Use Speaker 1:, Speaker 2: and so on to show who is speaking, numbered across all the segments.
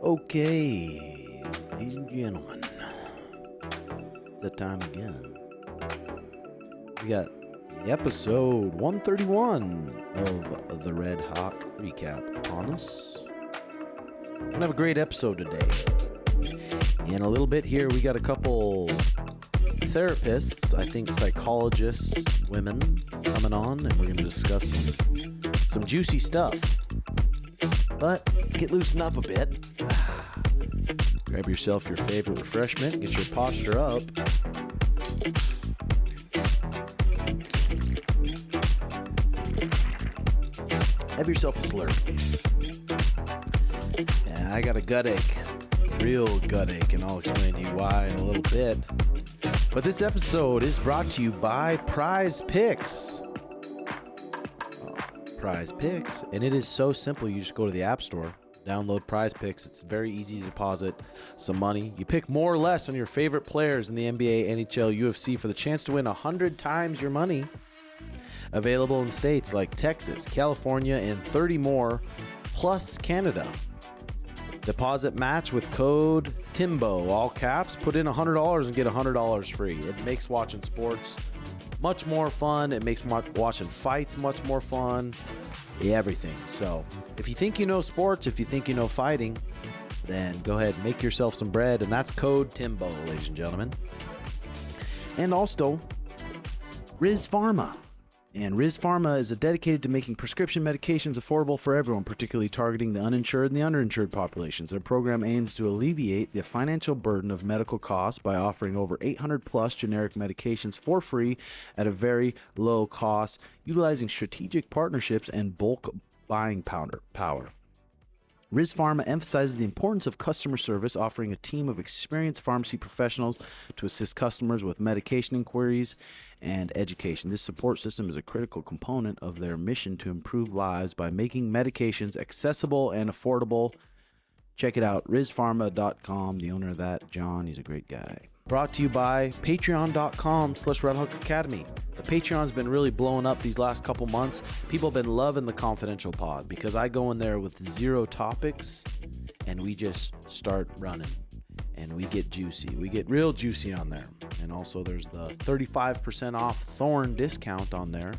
Speaker 1: Okay, ladies and gentlemen, the time again. We got episode 131 of the Red Hawk Recap upon us. We're gonna have a great episode today. In a little bit here, we got a couple therapists, I think psychologists, women coming on, and we're gonna discuss some juicy stuff. But let's get loosened up a bit. Grab yourself your favorite refreshment, get your posture up. Have yourself a slurp. Yeah, I got a gut ache, real gut ache, and I'll explain to you why in a little bit. But this episode is brought to you by PrizePicks. PrizePicks, and it is so simple. You just go to the App Store, download PrizePicks. It's very easy to deposit some money. You pick more or less on your favorite players in the NBA, NHL, UFC for the chance to win 100 times your money. Available in states like Texas, California, and 30 more, plus Canada. Deposit match with code Timbo, all caps. Put in $100 and get $100 free. It makes watching sports much more fun. It makes watching fights much more fun. Everything. So if you think you know sports, if you think you know fighting, then go ahead and make yourself some bread. And that's code Timbo, ladies and gentlemen. And also, Rizz Pharma. And Rizz Pharma is dedicated to making prescription medications affordable for everyone, particularly targeting the uninsured and the underinsured populations. Their program aims to alleviate the financial burden of medical costs by offering over 800 plus generic medications for free at a very low cost, utilizing strategic partnerships and bulk buying power. Rizz Pharma emphasizes the importance of customer service, offering a team of experienced pharmacy professionals to assist customers with medication inquiries and education. This support system is a critical component of their mission to improve lives by making medications accessible and affordable. Check it out, rizzpharma.com. The owner of that, John, he's a great guy. Brought to you by patreon.com/Redhawk Academy. The Patreon's been really blowing up these last couple months. People have been loving the confidential pod because I go in there with 0 topics and we just start running and we get juicy. We get real juicy on there. And also there's the 35% off Thorn discount on there.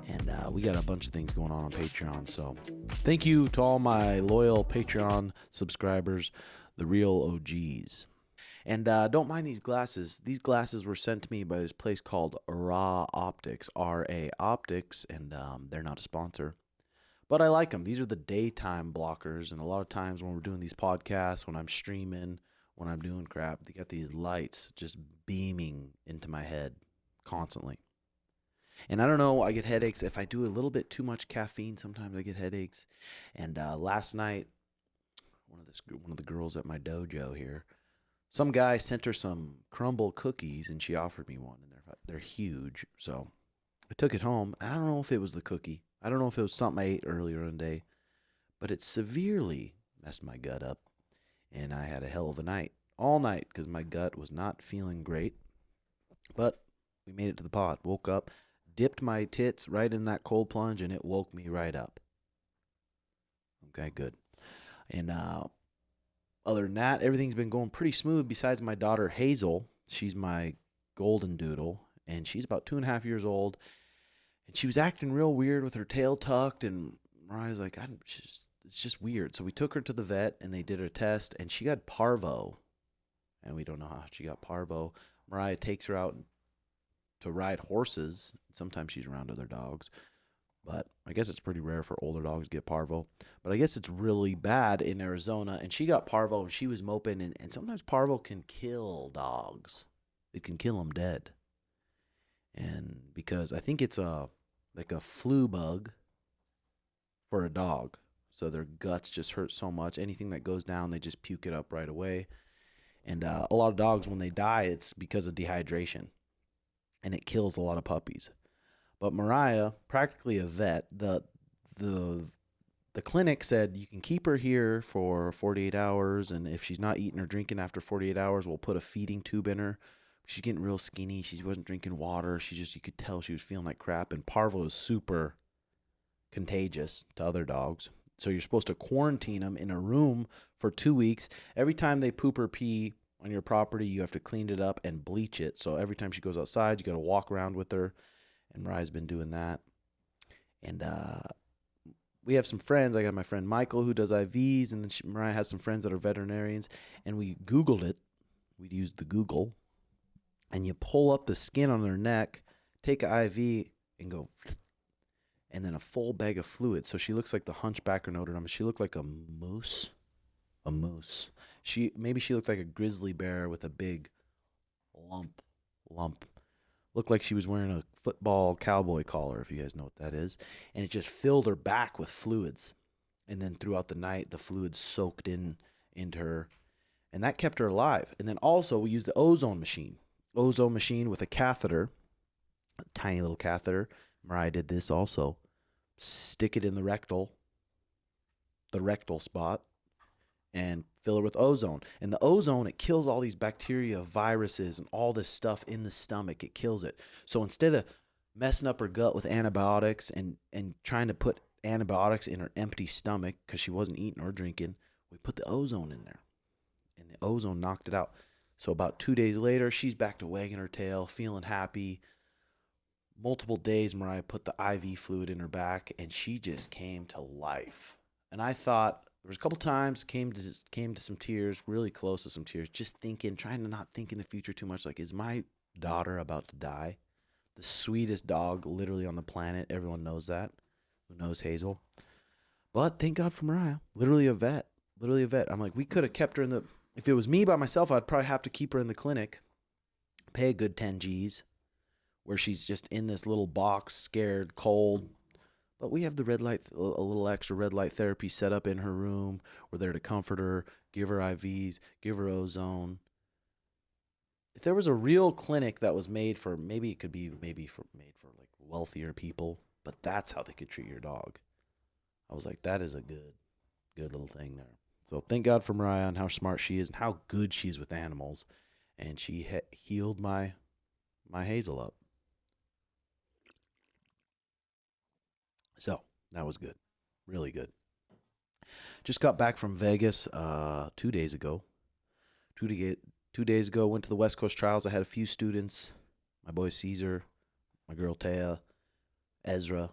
Speaker 1: And we got a bunch of things going on Patreon. So thank you to all my loyal Patreon subscribers, the real OGs. And don't mind these glasses. These glasses were sent to me by this place called Raw Optics, R-A Optics, and they're not a sponsor. But I like them. These are the daytime blockers, and a lot of times when we're doing these podcasts, when I'm streaming, when I'm doing crap, they got these lights just beaming into my head constantly. And I don't know, I get headaches. If I do a little bit too much caffeine, sometimes I get headaches. And last night, one of the girls at my dojo here, some guy sent her some crumble cookies, and she offered me one, and they're huge. So I took it home. I don't know if it was the cookie. I don't know if it was something I ate earlier in the day, but it severely messed my gut up, and I had a hell of a night, all night, because my gut was not feeling great. But we made it to the pod. Woke up, dipped my tits right in that cold plunge, and it woke me right up. Okay, good. And other than that, everything's been going pretty smooth besides my daughter Hazel. She's my golden doodle, and she's about 2.5 years old. And she was acting real weird with her tail tucked, and Mariah's like, it's just weird. So we took her to the vet, and they did a test, and she got parvo. And we don't know how she got parvo. Mariah takes her out to ride horses. Sometimes she's around other dogs. But I guess it's pretty rare for older dogs to get parvo. But I guess it's really bad in Arizona. And she got parvo, and she was moping. And sometimes parvo can kill dogs. It can kill them dead. And because I think it's like a flu bug for a dog. So their guts just hurt so much. Anything that goes down, they just puke it up right away. And a lot of dogs, when they die, it's because of dehydration. And it kills a lot of puppies. But Mariah, practically a vet, the clinic said you can keep her here for 48 hours, and if she's not eating or drinking after 48 hours, we'll put a feeding tube in her. She's getting real skinny. She wasn't drinking water. You could tell she was feeling like crap. And parvo is super contagious to other dogs. So you're supposed to quarantine them in a room for 2 weeks. Every time they poop or pee on your property, you have to clean it up and bleach it. So every time she goes outside, you got to walk around with her. And Mariah's been doing that. And we have some friends. I got my friend Michael who does IVs, and then Mariah has some friends that are veterinarians. And we Googled it. We'd used the Google. And you pull up the skin on their neck, take an IV, and go, and then a full bag of fluid. So she looks like the Hunchback of Notre Dame. She looked like a moose. A moose. Maybe she looked like a grizzly bear with a big lump. Looked like she was wearing a football cowboy collar, if you guys know what that is. And it just filled her back with fluids. And then throughout the night, the fluids soaked into her. And that kept her alive. And then also we used the ozone machine. Ozone machine with a catheter. A tiny little catheter. Mariah did this also. Stick it in the rectal spot, and fill it with ozone. And the ozone, it kills all these bacteria, viruses, and all this stuff in the stomach. It kills it. So instead of messing up her gut with antibiotics and trying to put antibiotics in her empty stomach because she wasn't eating or drinking, we put the ozone in there. And the ozone knocked it out. So about 2 days later, she's back to wagging her tail, feeling happy. Multiple days, Mariah put the IV fluid in her back, and she just came to life. And I thought, there was a couple times, came to some tears, really close to some tears, just thinking, trying to not think in the future too much, like, is my daughter about to die? The sweetest dog literally on the planet. Everyone knows that. Who knows Hazel? But thank God for Mariah. Literally a vet. I'm like, we could have kept her in the... If it was me by myself, I'd probably have to keep her in the clinic, pay a good 10 G's, where she's just in this little box, scared, cold. But we have the red light, a little extra red light therapy set up in her room. We're there to comfort her, give her IVs, give her ozone. If there was a real clinic that was made for, maybe it could be made for like wealthier people, but that's how they could treat your dog. I was like, that is a good little thing there. So thank God for Mariah and how smart she is and how good she is with animals. And she healed my Hazel up. So that was good. Really good. Just got back from Vegas 2 days ago. 2 days ago, went to the West Coast Trials. I had a few students. My boy Caesar, my girl Taya, Ezra.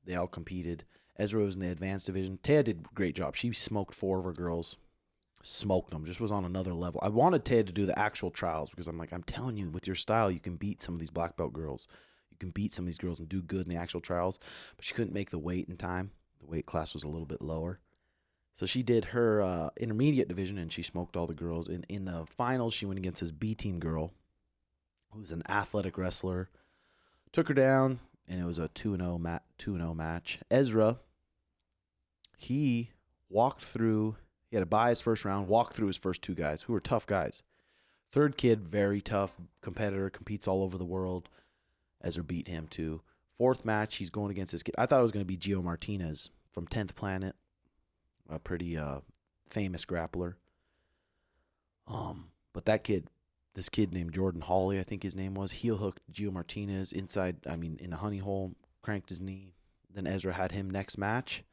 Speaker 1: They all competed. Ezra was in the advanced division. Taya did a great job. She smoked 4 of her girls. Smoked them. Just was on another level. I wanted Taya to do the actual trials because I'm like, I'm telling you, with your style, you can beat some of these black belt girls. You can beat some of these girls and do good in the actual trials. But she couldn't make the weight in time. The weight class was a little bit lower. So she did her intermediate division, and she smoked all the girls. In the finals, she went against this B-team girl, who's an athletic wrestler. Took her down, and it was a 2-0 match. Ezra, he walked through. He had to buy his first round, walked through his first 2 guys, who were tough guys. Third kid, very tough competitor, competes all over the world. Ezra beat him too. Fourth match, he's going against this kid. I thought it was going to be Gio Martinez from 10th Planet, a pretty famous grappler. But this kid named Jordan Hawley, I think his name was, heel hooked Gio Martinez in a honey hole, cranked his knee. Then Ezra had him next match,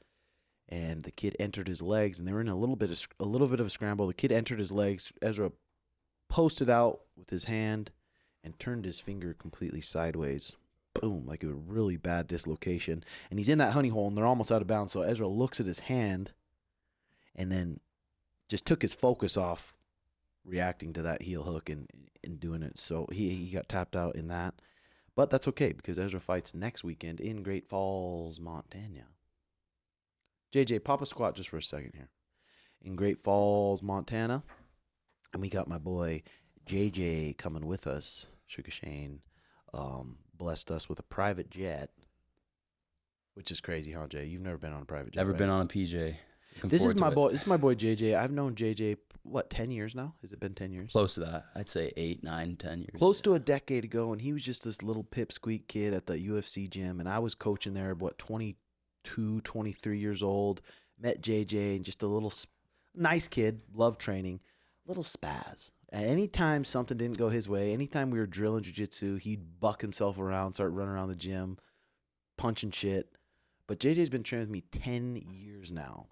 Speaker 1: and the kid entered his legs, and they were in a little bit of a scramble. The kid entered his legs. Ezra posted out with his hand and turned his finger completely sideways. Boom, like a really bad dislocation. And he's in that honey hole, and they're almost out of bounds. So Ezra looks at his hand and then just took his focus off reacting to that heel hook and doing it. So he got tapped out in that. But that's okay because Ezra fights next weekend in Great Falls, Montana. JJ, pop a squat just for a second here. In Great Falls, Montana. And we got my boy JJ coming with us. Sugar Shane blessed us with a private jet, which is crazy, huh, Jay? You've never been on a private jet,
Speaker 2: Never
Speaker 1: right?
Speaker 2: been on a PJ.
Speaker 1: This is my boy JJ. I've known JJ, 10 years now? Has it been 10 years?
Speaker 2: Close to that. I'd say 8, 9, 10 years.
Speaker 1: Close to a decade ago, and he was just this little pipsqueak kid at the UFC gym, and I was coaching there, 22, 23 years old. Met JJ, and just a little nice kid, loved training, little spaz. Anytime something didn't go his way, anytime we were drilling jiu-jitsu, he'd buck himself around, start running around the gym, punching shit. But JJ's been training with me 10 years now.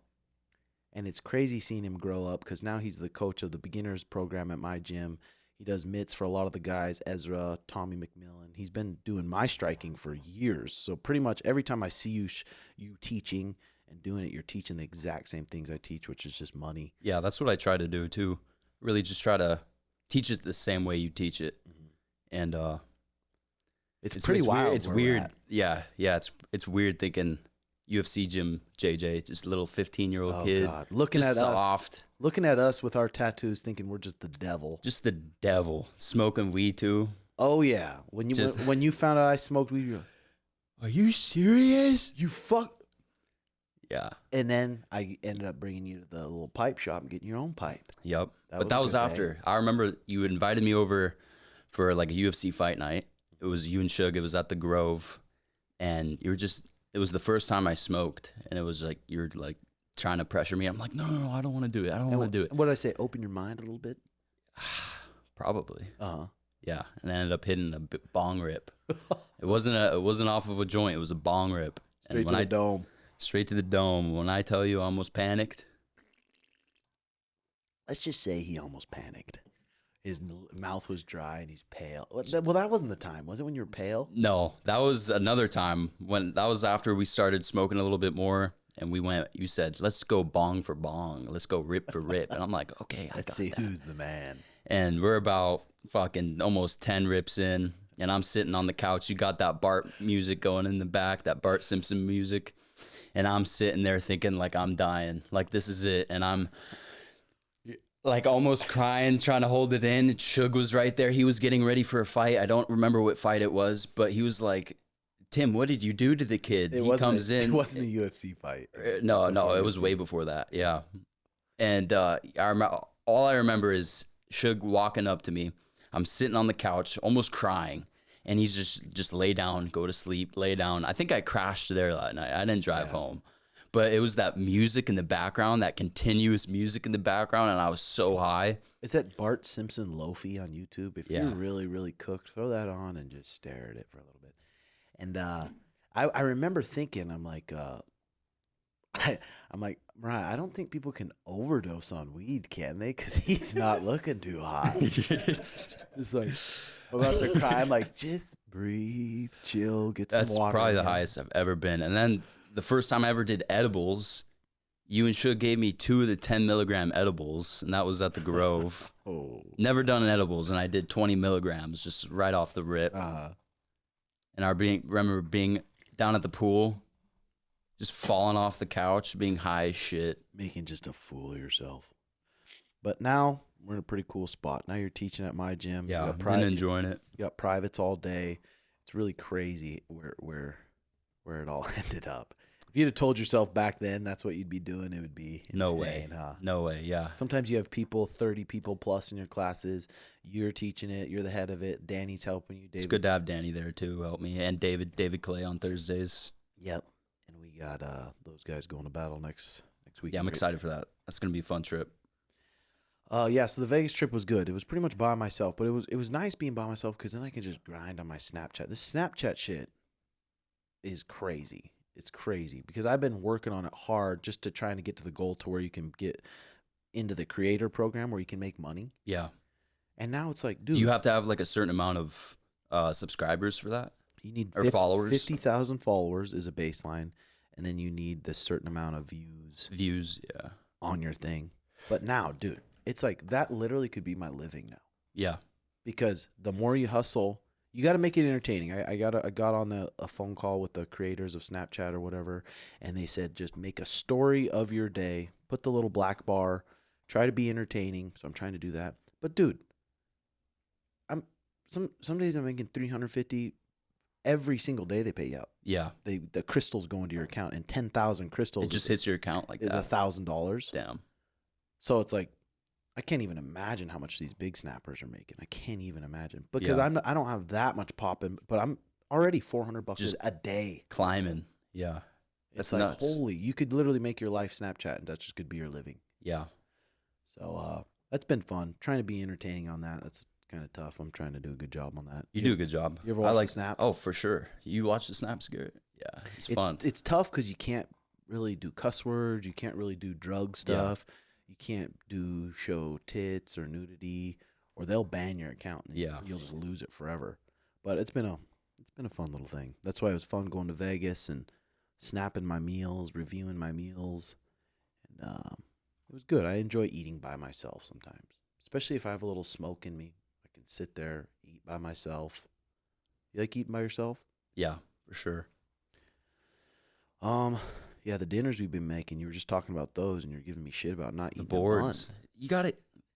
Speaker 1: And it's crazy seeing him grow up because now he's the coach of the beginners program at my gym. He does mitts for a lot of the guys, Ezra, Tommy McMillan. He's been doing my striking for years. So pretty much every time I see you teaching and doing it, you're teaching the exact same things I teach, which is just money.
Speaker 2: Yeah, that's what I try to do too. Really just try to teach it the same way you teach it. And
Speaker 1: it's pretty wild.
Speaker 2: It's weird. Yeah. It's weird thinking UFC Gym JJ, just a little 15-year-old kid.
Speaker 1: God. Looking
Speaker 2: just
Speaker 1: at
Speaker 2: soft.
Speaker 1: us. Looking at us with our tattoos thinking we're just the devil.
Speaker 2: Just the devil. Smoking weed too.
Speaker 1: Oh yeah. When you found out I smoked weed, you're like,
Speaker 2: are you serious?
Speaker 1: you fuck.
Speaker 2: Yeah.
Speaker 1: And then I ended up bringing you to the little pipe shop and getting your own pipe.
Speaker 2: Yep.
Speaker 1: That
Speaker 2: That
Speaker 1: was
Speaker 2: was
Speaker 1: a good
Speaker 2: after.
Speaker 1: day.
Speaker 2: I remember you invited me over for like a UFC fight night. It was you and Suga. It was at the Grove. And it was the first time I smoked. And it was like, you're like trying to pressure me. I'm like, no, I don't want to do it. I don't want to do it.
Speaker 1: What did I say? Open your mind a little bit?
Speaker 2: Probably.
Speaker 1: Uh-huh.
Speaker 2: Yeah. And I ended up hitting a bong rip. It wasn't off of a joint. It was a bong rip.
Speaker 1: Straight to the dome.
Speaker 2: Straight to the dome. When I tell you I almost panicked.
Speaker 1: Let's just say he almost panicked. His mouth was dry and he's pale. Well, that wasn't the time. Was it when you were pale?
Speaker 2: No, that was another time that was after we started smoking a little bit more. And you said, let's go bong for bong. Let's go rip for rip. And I'm like, okay,
Speaker 1: Let's see who's the man.
Speaker 2: And we're about fucking almost 10 rips in. And I'm sitting on the couch. You got that Bart music going in the back, that Bart Simpson music. And I'm sitting there thinking like I'm dying. Like this is it. And I'm like almost crying, trying to hold it in. Suge was right there. He was getting ready for a fight. I don't remember what fight it was, but he was like, Tim, what did you do to the kid? He comes in.
Speaker 1: It wasn't a UFC fight.
Speaker 2: No, it was way before that. Yeah. And all I remember is Suge walking up to me. I'm sitting on the couch, almost crying. And he's just lay down, go to sleep, lay down. I think I crashed there that night. I didn't drive home. But it was that music in the background, that continuous music in the background, and I was so high.
Speaker 1: Is that Bart Simpson Lofi on YouTube? If you're really, really cooked, throw that on and just stare at it for a little bit. And I remember thinking, I'm like, Mariah, I don't think people can overdose on weed, can they? Because he's not looking too hot. It's like, I'm about to cry. I'm like, just breathe, chill, get some water.
Speaker 2: That's probably the highest I've ever been. And then the first time I ever did edibles, you and Suge gave me 2 of the 10 milligram edibles, and that was at the Grove. Never done edibles, and I did 20 milligrams just right off the rip. And I remember being down at the pool, just falling off the couch, being high as shit.
Speaker 1: Making just a fool of yourself. But now we're in a pretty cool spot. Now you're teaching at my gym.
Speaker 2: Yeah, I've been enjoying it.
Speaker 1: You got privates all day. It's really crazy where it all ended up. If you'd have told yourself back then that's what you'd be doing, it would be insane,
Speaker 2: no way.
Speaker 1: Huh?
Speaker 2: No way, yeah.
Speaker 1: Sometimes you have 30 people plus in your classes. You're teaching it. You're the head of it. Danny's helping you. David.
Speaker 2: It's good to have Danny there too, help me. And David Clay on Thursdays.
Speaker 1: Yep. And we got those guys going to battle next week.
Speaker 2: Yeah, I'm excited for that. That's going to be a fun trip.
Speaker 1: Yeah, so the Vegas trip was good. It was pretty much by myself, but it was nice being by myself because then I could just grind on my Snapchat. This Snapchat shit is crazy. It's crazy because I've been working on it hard just to trying to get to the goal to where you can get into the creator program where you can make money.
Speaker 2: Yeah.
Speaker 1: And now it's like, dude.
Speaker 2: Do you have to have like a certain amount of subscribers for that?
Speaker 1: You need
Speaker 2: followers?
Speaker 1: 50,000 followers is a baseline, and then you need this certain amount of views
Speaker 2: yeah,
Speaker 1: on your thing. But now, dude, it's like that literally could be my living now.
Speaker 2: Yeah.
Speaker 1: Because the more you hustle, you got to make it entertaining. I got on a phone call with the creators of Snapchat or whatever, and they said just make a story of your day, put the little black bar, try to be entertaining. So I'm trying to do that. But dude, some days I'm making 350 every single day. They pay you out.
Speaker 2: Yeah.
Speaker 1: The crystals go into your account, and 10,000 crystals.
Speaker 2: It just hits your account like
Speaker 1: is
Speaker 2: that.
Speaker 1: $1,000.
Speaker 2: Damn.
Speaker 1: So it's like, I can't even imagine how much these big snappers are making. I can't even imagine because I don't have that much popping, but I'm already $400 just a day
Speaker 2: climbing. Yeah,
Speaker 1: it's like nuts. Holy, you could literally make your life Snapchat, and that just could be your living.
Speaker 2: Yeah.
Speaker 1: So that's been fun. Trying to be entertaining on that. That's kind of tough. I'm trying to do a good job on that.
Speaker 2: You do a good job.
Speaker 1: You ever watch the snaps?
Speaker 2: Oh, for sure. You watch the snaps, Garrett? Yeah, it's fun.
Speaker 1: It's tough because you can't really do cuss words. You can't really do drug stuff. You can't show tits or nudity, or they'll ban your account. And you'll just lose it forever. But it's been a fun little thing. That's why it was fun going to Vegas and snapping my meals, reviewing my meals, and it was good. I enjoy eating by myself sometimes, especially if I have a little smoke in me. I can sit there, eat by myself. You like eating by yourself?
Speaker 2: Yeah, for sure.
Speaker 1: Yeah, the dinners we've been making, you were just talking about those, and you're giving me shit about not eating
Speaker 2: the boards. You gotta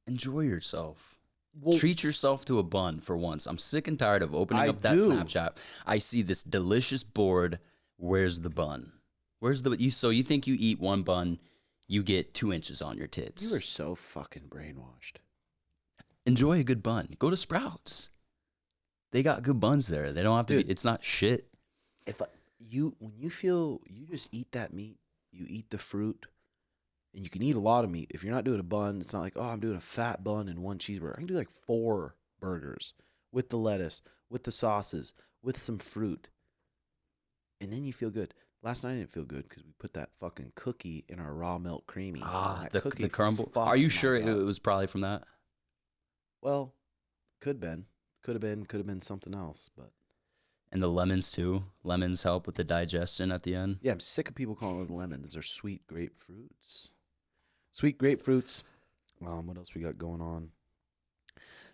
Speaker 2: enjoy yourself.
Speaker 1: Well,
Speaker 2: treat yourself to a bun for once. I'm sick and tired of opening up that Snapchat. I see this delicious board. Where's the bun? So you think you eat one bun, you get 2 inches on your tits.
Speaker 1: You are so fucking brainwashed.
Speaker 2: Enjoy a good bun. Go to Sprouts. They got good buns there. They don't have to be, it's not shit.
Speaker 1: When you feel, you just eat that meat, you eat the fruit, and you can eat a lot of meat. If you're not doing a bun, it's not like, oh, I'm doing a fat bun and 1 cheeseburger. I can do like 4 burgers with the lettuce, with the sauces, with some fruit. And then you feel good. Last night I didn't feel good because we put that fucking cookie in our raw milk creamy.
Speaker 2: The crumble. Are you sure it was probably from that?
Speaker 1: Well, could have been something else, but.
Speaker 2: And the lemons too. Lemons help with the digestion at the end.
Speaker 1: Yeah, I'm sick of people calling those lemons. They're sweet grapefruits. Sweet grapefruits. What else we got going on?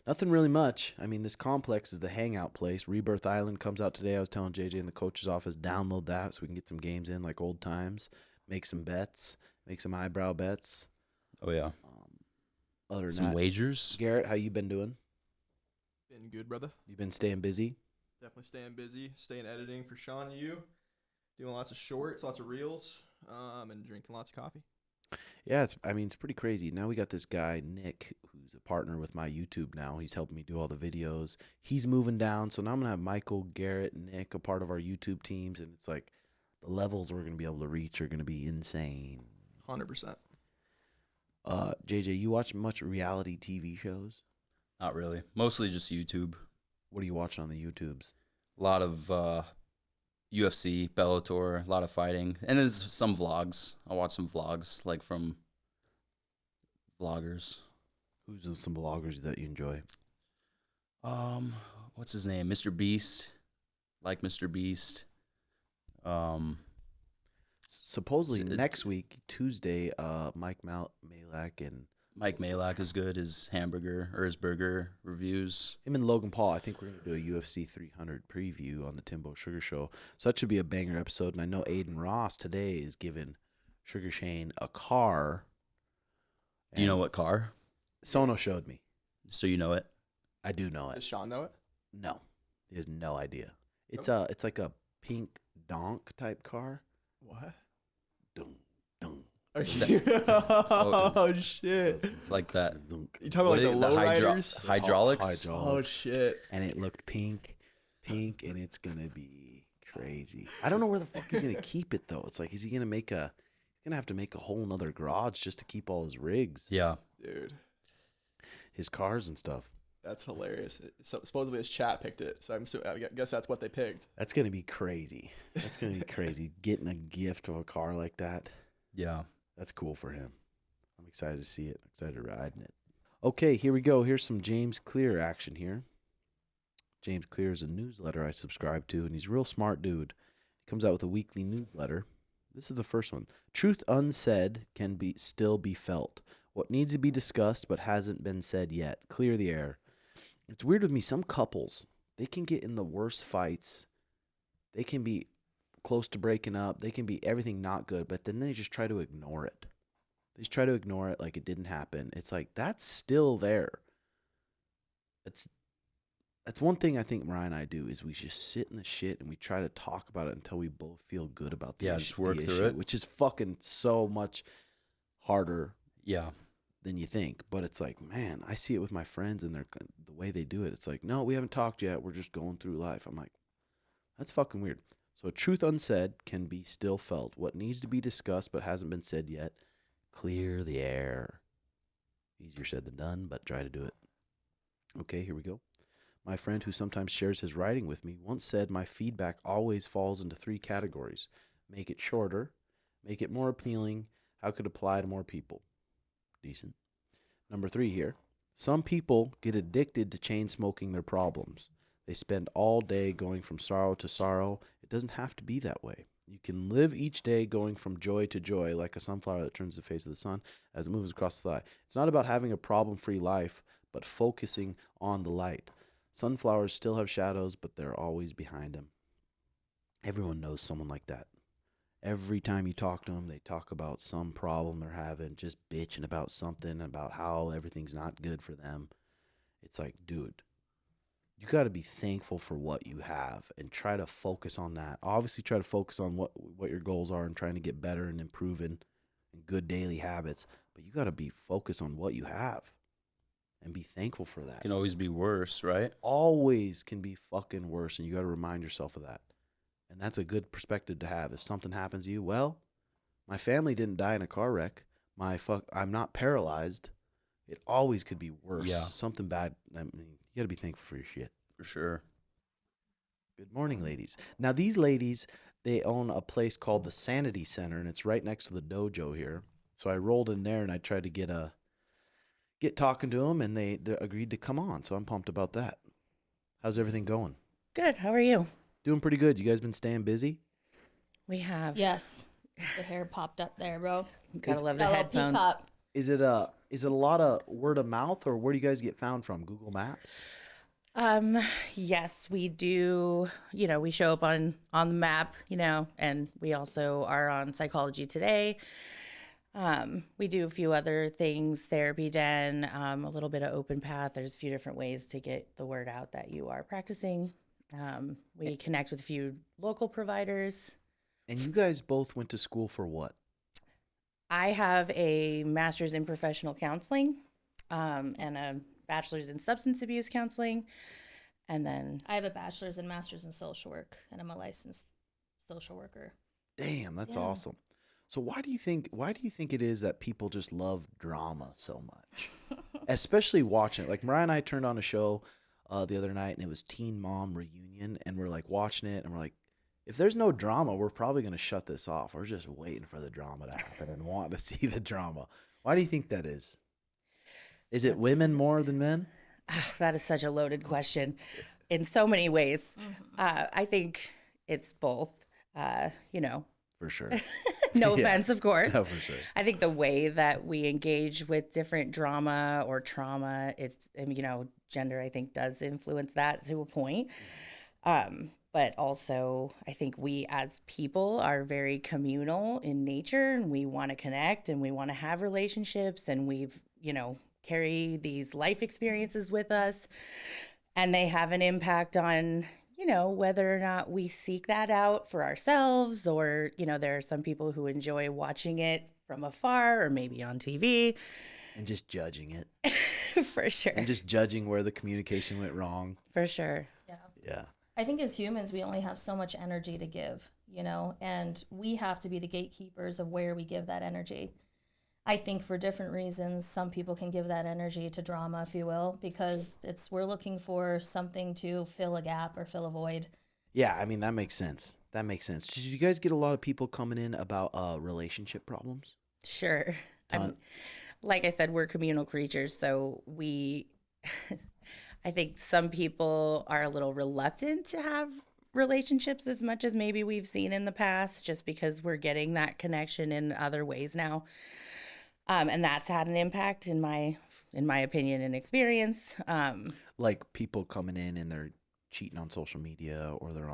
Speaker 1: Nothing really much. I mean, this complex is the hangout place. Rebirth Island comes out today. I was telling JJ in the coach's office, download that so we can get some games in like old times. Make some bets. Make some eyebrow bets.
Speaker 2: Oh, yeah.
Speaker 1: Other than
Speaker 2: some
Speaker 1: that,
Speaker 2: wagers.
Speaker 1: Garrett, how you been doing?
Speaker 3: Been good, brother.
Speaker 1: You been staying busy?
Speaker 3: Definitely staying busy. Staying editing for Sean and you. Doing lots of shorts, lots of reels, and drinking lots of coffee.
Speaker 1: Yeah, it's pretty crazy. Now we got this guy, Nick, who's a partner with my YouTube now. He's helping me do all the videos. He's moving down, so now I'm going to have Michael, Garrett, Nick, a part of our YouTube teams, and it's like the levels we're going to be able to reach are going to be insane.
Speaker 3: 100%.
Speaker 1: JJ, you watch much reality TV shows?
Speaker 2: Not really. Mostly just YouTube.
Speaker 1: What are you watching on the YouTubes?
Speaker 2: A lot of UFC, Bellator, a lot of fighting, and there's some vlogs. I watch some vlogs, like from vloggers.
Speaker 1: Who's some vloggers that you enjoy?
Speaker 2: What's his name? Mr. Beast. Like Mr. Beast.
Speaker 1: Supposedly next week, Tuesday, Mike Malak and
Speaker 2: Mike Malak is good. His hamburger or his burger reviews.
Speaker 1: Him and Logan Paul. I think we're going to do a UFC 300 preview on the Timbo Sugar Show. So that should be a banger episode. And I know Adin Ross today is giving Sugar Shane a car.
Speaker 2: Do you know what car?
Speaker 1: Sono showed me.
Speaker 2: So you know it?
Speaker 1: I do know it.
Speaker 3: Does Sean know it?
Speaker 1: No. He has no idea. It's
Speaker 3: Okay.
Speaker 1: It's like a pink donk type car.
Speaker 3: What?
Speaker 1: Dun, dun.
Speaker 3: Are you? Oh, shit.
Speaker 2: It's like that.
Speaker 1: Zunk.
Speaker 3: You talking about like the lowriders?
Speaker 2: Hydraulics?
Speaker 3: Oh, shit.
Speaker 1: And it looked pink, and it's gonna be crazy. I don't know where the fuck he's gonna keep it though. It's like, is he gonna he's gonna have to make a whole nother garage just to keep all his rigs,
Speaker 2: Yeah.
Speaker 3: Dude,
Speaker 1: his cars and stuff.
Speaker 3: that's hilarious. So, supposedly his chat picked it, so I guess that's what they picked.
Speaker 1: That's gonna be crazy. That's gonna be crazy. Getting a gift of a car like that.
Speaker 2: Yeah.
Speaker 1: That's cool for him. I'm excited to see it. I'm excited to ride in it. Okay, here we go. Here's some James Clear action here. James Clear is a newsletter I subscribe to, and he's a real smart dude. He comes out with a weekly newsletter. This is the first one. Truth unsaid can still be felt. What needs to be discussed but hasn't been said yet. Clear the air. It's weird with me. Some couples, they can get in the worst fights. They can be close to breaking up. They can be everything not good, but then they just try to ignore it. They just try to ignore it like it didn't happen. It's like, that's still there. That's one thing I think Mariah and I do is we just sit in the shit and we try to talk about it until we both feel good about the issue.
Speaker 2: Just work through it.
Speaker 1: Which is fucking so much harder
Speaker 2: Yeah.
Speaker 1: than you think. But it's like, man, I see it with my friends and the way they do it. It's like, no, we haven't talked yet. We're just going through life. I'm like, that's fucking weird. So truth unsaid can be still felt. What needs to be discussed but hasn't been said yet. Clear the air. Easier said than done, but try to do it. Okay, here we go. My friend who sometimes shares his writing with me once said my feedback always falls into 3 categories. Make it shorter, Make it more appealing. How could it apply to more people? Decent. Number 3 here. Some people get addicted to chain smoking their problems. They spend all day going from sorrow to sorrow. It doesn't have to be that way. You can live each day going from joy to joy like a sunflower that turns the face of the sun as it moves across the sky. It's not about having a problem-free life, but focusing on the light. Sunflowers still have shadows, but they're always behind them. Everyone knows someone like that. Every time you talk to them, they talk about some problem they're having, just bitching about something, about how everything's not good for them. It's like, dude, you got to be thankful for what you have and try to focus on that. Obviously, try to focus on what your goals are and trying to get better and improving and good daily habits. But you got to be focused on what you have and be thankful for that.
Speaker 2: Can always be worse, right?
Speaker 1: Always can be fucking worse, and you got to remind yourself of that. And that's a good perspective to have. If something happens to you, well, my family didn't die in a car wreck. I'm not paralyzed. It always could be worse.
Speaker 2: Yeah.
Speaker 1: Something bad. I mean, you got to be thankful for your shit.
Speaker 2: For sure.
Speaker 1: Good morning, ladies. Now, these ladies, they own a place called the Sanity Center, and it's right next to the dojo here. So I rolled in there, and I tried to get talking to them, and they agreed to come on. So I'm pumped about that. How's everything going?
Speaker 4: Good. How are you?
Speaker 1: Doing pretty good. You guys been staying busy?
Speaker 4: We have.
Speaker 5: Yes. The hair popped up there, bro.
Speaker 4: Gotta love the
Speaker 5: Got a little
Speaker 4: headphones.
Speaker 5: peacock.
Speaker 1: Is it a lot of word of mouth, or where do you guys get found from? Google Maps?
Speaker 4: Yes, we do. You know, we show up on the map, you know, and we also are on Psychology Today. We do a few other things, Therapy Den, a little bit of Open Path. There's a few different ways to get the word out that you are practicing. We connect with a few local providers.
Speaker 1: And you guys both went to school for what?
Speaker 4: I have a master's in professional counseling, and a bachelor's in substance abuse counseling. And then
Speaker 5: I have a bachelor's and master's in social work, and I'm a licensed social worker.
Speaker 1: Damn, that's
Speaker 5: Yeah.
Speaker 1: awesome. So why do you think it is that people just love drama so much? Especially watching it. Like Mariah and I turned on a show the other night, and it was Teen Mom Reunion, and we're like watching it, and we're like, if there's no drama, we're probably going to shut this off. We're just waiting for the drama to happen and want to see the drama. Why do you think that is? Is it women more than men?
Speaker 4: that is such a loaded question in so many ways. I think it's both, you know,
Speaker 1: For sure.
Speaker 4: no
Speaker 1: Yeah.
Speaker 4: offense, of course.
Speaker 1: No, for sure.
Speaker 4: I think the way that we engage with different drama or trauma, you know, gender, I think does influence that to a point. But also I think we as people are very communal in nature, and we want to connect and we want to have relationships, and we've, you know, carry these life experiences with us, and they have an impact on, you know, whether or not we seek that out for ourselves, or, you know, there are some people who enjoy watching it from afar or maybe on TV.
Speaker 1: And just judging it.
Speaker 4: For sure.
Speaker 1: And just judging where the communication went wrong.
Speaker 4: For sure.
Speaker 5: Yeah.
Speaker 1: Yeah.
Speaker 5: I think as humans, we only have so much energy to give, you know, and we have to be the gatekeepers of where we give that energy. I think for different reasons, some people can give that energy to drama, if you will, because we're looking for something to fill a gap or fill a void.
Speaker 1: Yeah, I mean, that makes sense. That makes sense. Did you guys get a lot of people coming in about relationship problems?
Speaker 4: Sure. Like I said, we're communal creatures, so we I think some people are a little reluctant to have relationships as much as maybe we've seen in the past, just because we're getting that connection in other ways now. And that's had an impact in my opinion and experience.
Speaker 1: Like people coming in and they're cheating on social media, or they're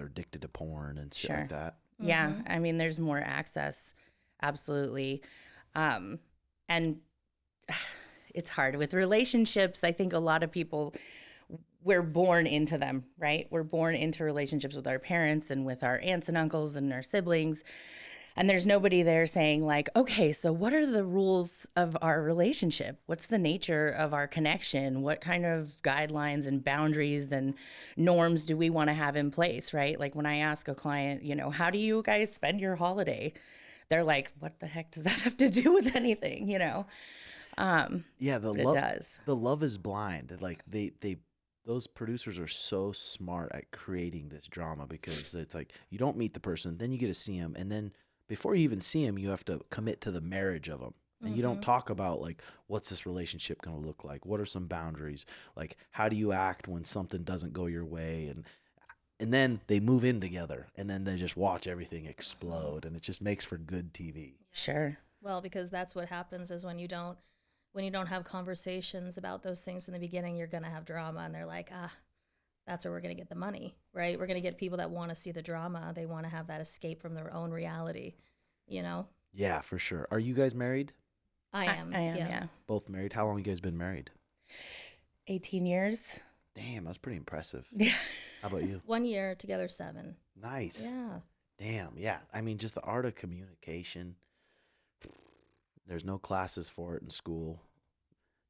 Speaker 1: addicted to porn and shit
Speaker 4: Sure.
Speaker 1: like that.
Speaker 4: Yeah, I mean, there's more access, absolutely. And it's hard with relationships. I think a lot of people, we're born into them, right? We're born into relationships with our parents and with our aunts and uncles and our siblings. And there's nobody there saying like, okay, so what are the rules of our relationship? What's the nature of our connection? What kind of guidelines and boundaries and norms do we want to have in place, right? Like when I ask a client, you know, how do you guys spend your holiday? They're like, what the heck does that have to do with anything, you know?
Speaker 1: Yeah,
Speaker 4: But it does.
Speaker 1: The Love Is Blind. Like those producers are so smart at creating this drama, because it's like you don't meet the person, then you get to see them, and then before you even see them, you have to commit to the marriage of them. And you don't talk about like, what's this relationship going to look like? What are some boundaries? Like, how do you act when something doesn't go your way? And then they move in together, and then they just watch everything explode, and it just makes for good TV.
Speaker 4: Sure.
Speaker 5: Well, because that's what happens is when you don't have conversations about those things in the beginning, you're going to have drama, and they're like, that's where we're going to get the money, right? We're going to get people that want to see the drama. They want to have that escape from their own reality, you know?
Speaker 1: Yeah, for sure. Are you guys married?
Speaker 5: I am,
Speaker 4: yeah.
Speaker 1: Both married? How long you guys been married?
Speaker 4: 18 years.
Speaker 1: Damn, that's pretty impressive.
Speaker 4: Yeah.
Speaker 1: How about you?
Speaker 5: 1 year, together 7.
Speaker 1: Nice.
Speaker 5: Yeah.
Speaker 1: Damn, yeah. I mean, just the art of communication. There's no classes for it in school.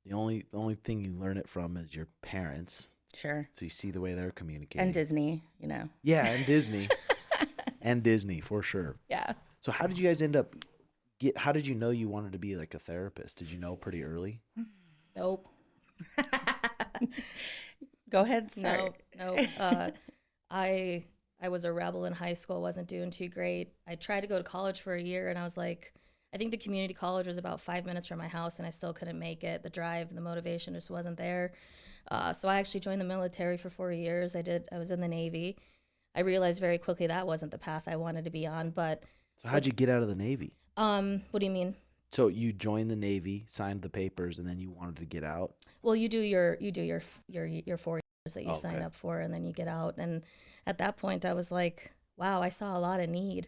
Speaker 1: The only thing you learn it from is your parents.
Speaker 4: Sure.
Speaker 1: So you see the way they're communicating.
Speaker 4: And Disney, you know.
Speaker 1: Yeah, and Disney. And Disney, for sure.
Speaker 4: Yeah.
Speaker 1: So how did you guys how did you know you wanted to be like a therapist? Did you know pretty early?
Speaker 5: Nope.
Speaker 4: Go ahead, start.
Speaker 5: No. I was a rebel in high school, wasn't doing too great. I tried to go to college for a year, and I was like, I think the community college was about 5 minutes from my house, and I still couldn't make it. The drive and the motivation just wasn't there. So I actually joined the military for 4 years. I was in the Navy. I realized very quickly that wasn't the path I wanted to be on. But
Speaker 1: So how'd you get out of the Navy?
Speaker 5: what do you mean?
Speaker 1: So you joined the Navy, signed the papers, and then you wanted to get out?
Speaker 5: Well, you do your 4 years that you sign
Speaker 1: Okay.
Speaker 5: up for, and then you get out. And at that point, I was like, wow, I saw a lot of need,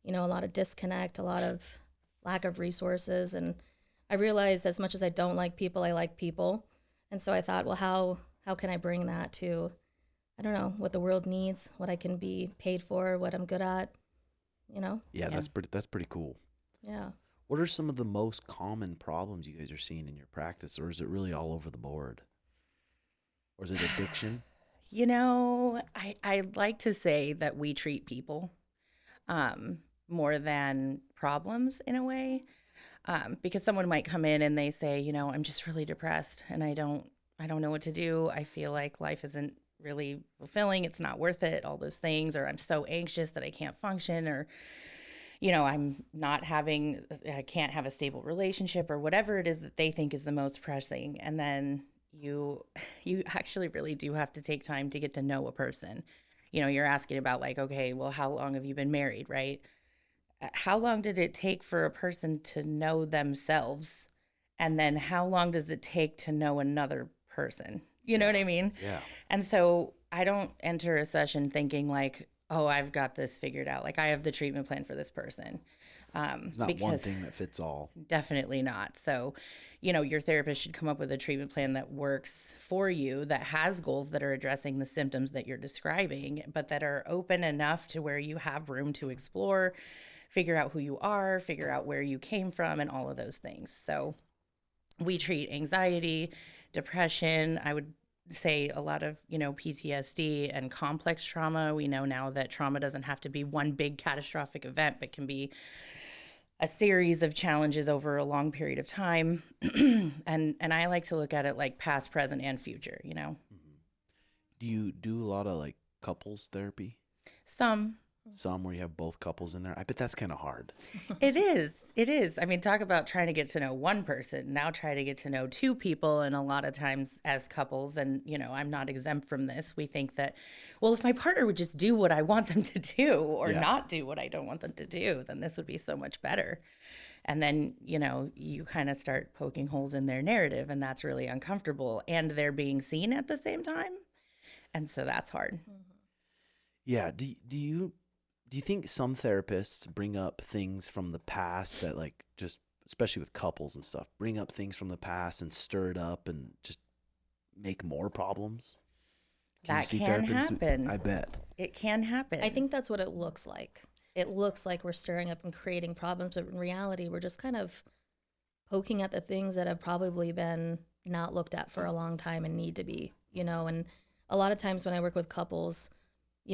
Speaker 5: a lot of disconnect, a lot of lack of resources. And I realized as much as I don't like people, I like people. And so I thought, well, how can I bring that to, I don't know, what the world needs, what I can be paid for, what I'm good at,
Speaker 1: Yeah,
Speaker 4: Yeah.
Speaker 1: that's pretty cool.
Speaker 5: Yeah.
Speaker 1: What are some of the most common problems you guys are seeing in your practice, or is it really all over the board? Or is it addiction?
Speaker 4: You know, I like to say that we treat people more than problems in a way, because someone might come in and they say, I'm just really depressed and I don't know what to do. I feel like life isn't really fulfilling. It's not worth it, all those things, or I'm so anxious that I can't function, or I can't have a stable relationship, or whatever it is that they think is the most pressing. And then you actually really do have to take time to get to know a person. You're asking about like, okay, well, how long have you been married, right? How long did it take for a person to know themselves? And then how long does it take to know another person? You know what I mean?
Speaker 1: Yeah.
Speaker 4: And so I don't enter a session thinking like, oh, I've got this figured out. Like I have the treatment plan for this person.
Speaker 1: It's not one thing that fits all.
Speaker 4: Definitely not. So, your therapist should come up with a treatment plan that works for you, that has goals that are addressing the symptoms that you're describing, but that are open enough to where you have room to explore, figure out who you are, figure out where you came from, and all of those things. So we treat anxiety, depression. I would say a lot of, PTSD and complex trauma. We know now that trauma doesn't have to be one big catastrophic event, but can be a series of challenges over a long period of time. and I like to look at it like past, present, and future,
Speaker 1: Do you do a lot of like couples therapy?
Speaker 4: Some.
Speaker 1: Some where you have both couples in there? I bet that's kind of hard.
Speaker 4: It is. I mean, talk about trying to get to know one person. Now try to get to know two people, and a lot of times as couples, and I'm not exempt from this. We think that, well, if my partner would just do what I want them to do, or
Speaker 1: Yeah.
Speaker 4: not do what I don't want them to do, then this would be so much better. And then, you kind of start poking holes in their narrative, and that's really uncomfortable. And they're being seen at the same time. And so that's hard.
Speaker 1: Yeah. Do you think some therapists bring up things from the past that like just, especially with couples and stuff, bring up things from the past and stir it up and just make more problems?
Speaker 4: That can happen.
Speaker 1: I bet.
Speaker 4: It can happen.
Speaker 5: I think that's what it looks like. It looks like we're stirring up and creating problems, but in reality, we're just kind of poking at the things that have probably been not looked at for a long time and need to be, and a lot of times when I work with couples,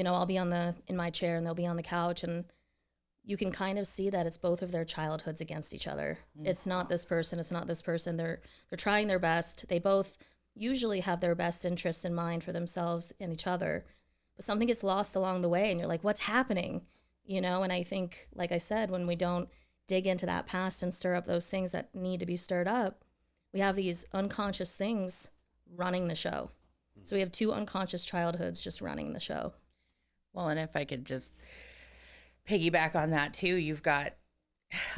Speaker 5: I'll be in my chair and they'll be on the couch, and you can kind of see that it's both of their childhoods against each other. It's not this person, it's not this person. They're trying their best. They both usually have their best interests in mind for themselves and each other. But something gets lost along the way, and you're like, what's happening? you know? And I think, like I said, when we don't dig into that past and stir up those things that need to be stirred up, we have these unconscious things running the show. So we have 2 unconscious childhoods just running the show.
Speaker 4: Well, and if I could just piggyback on that too, you've got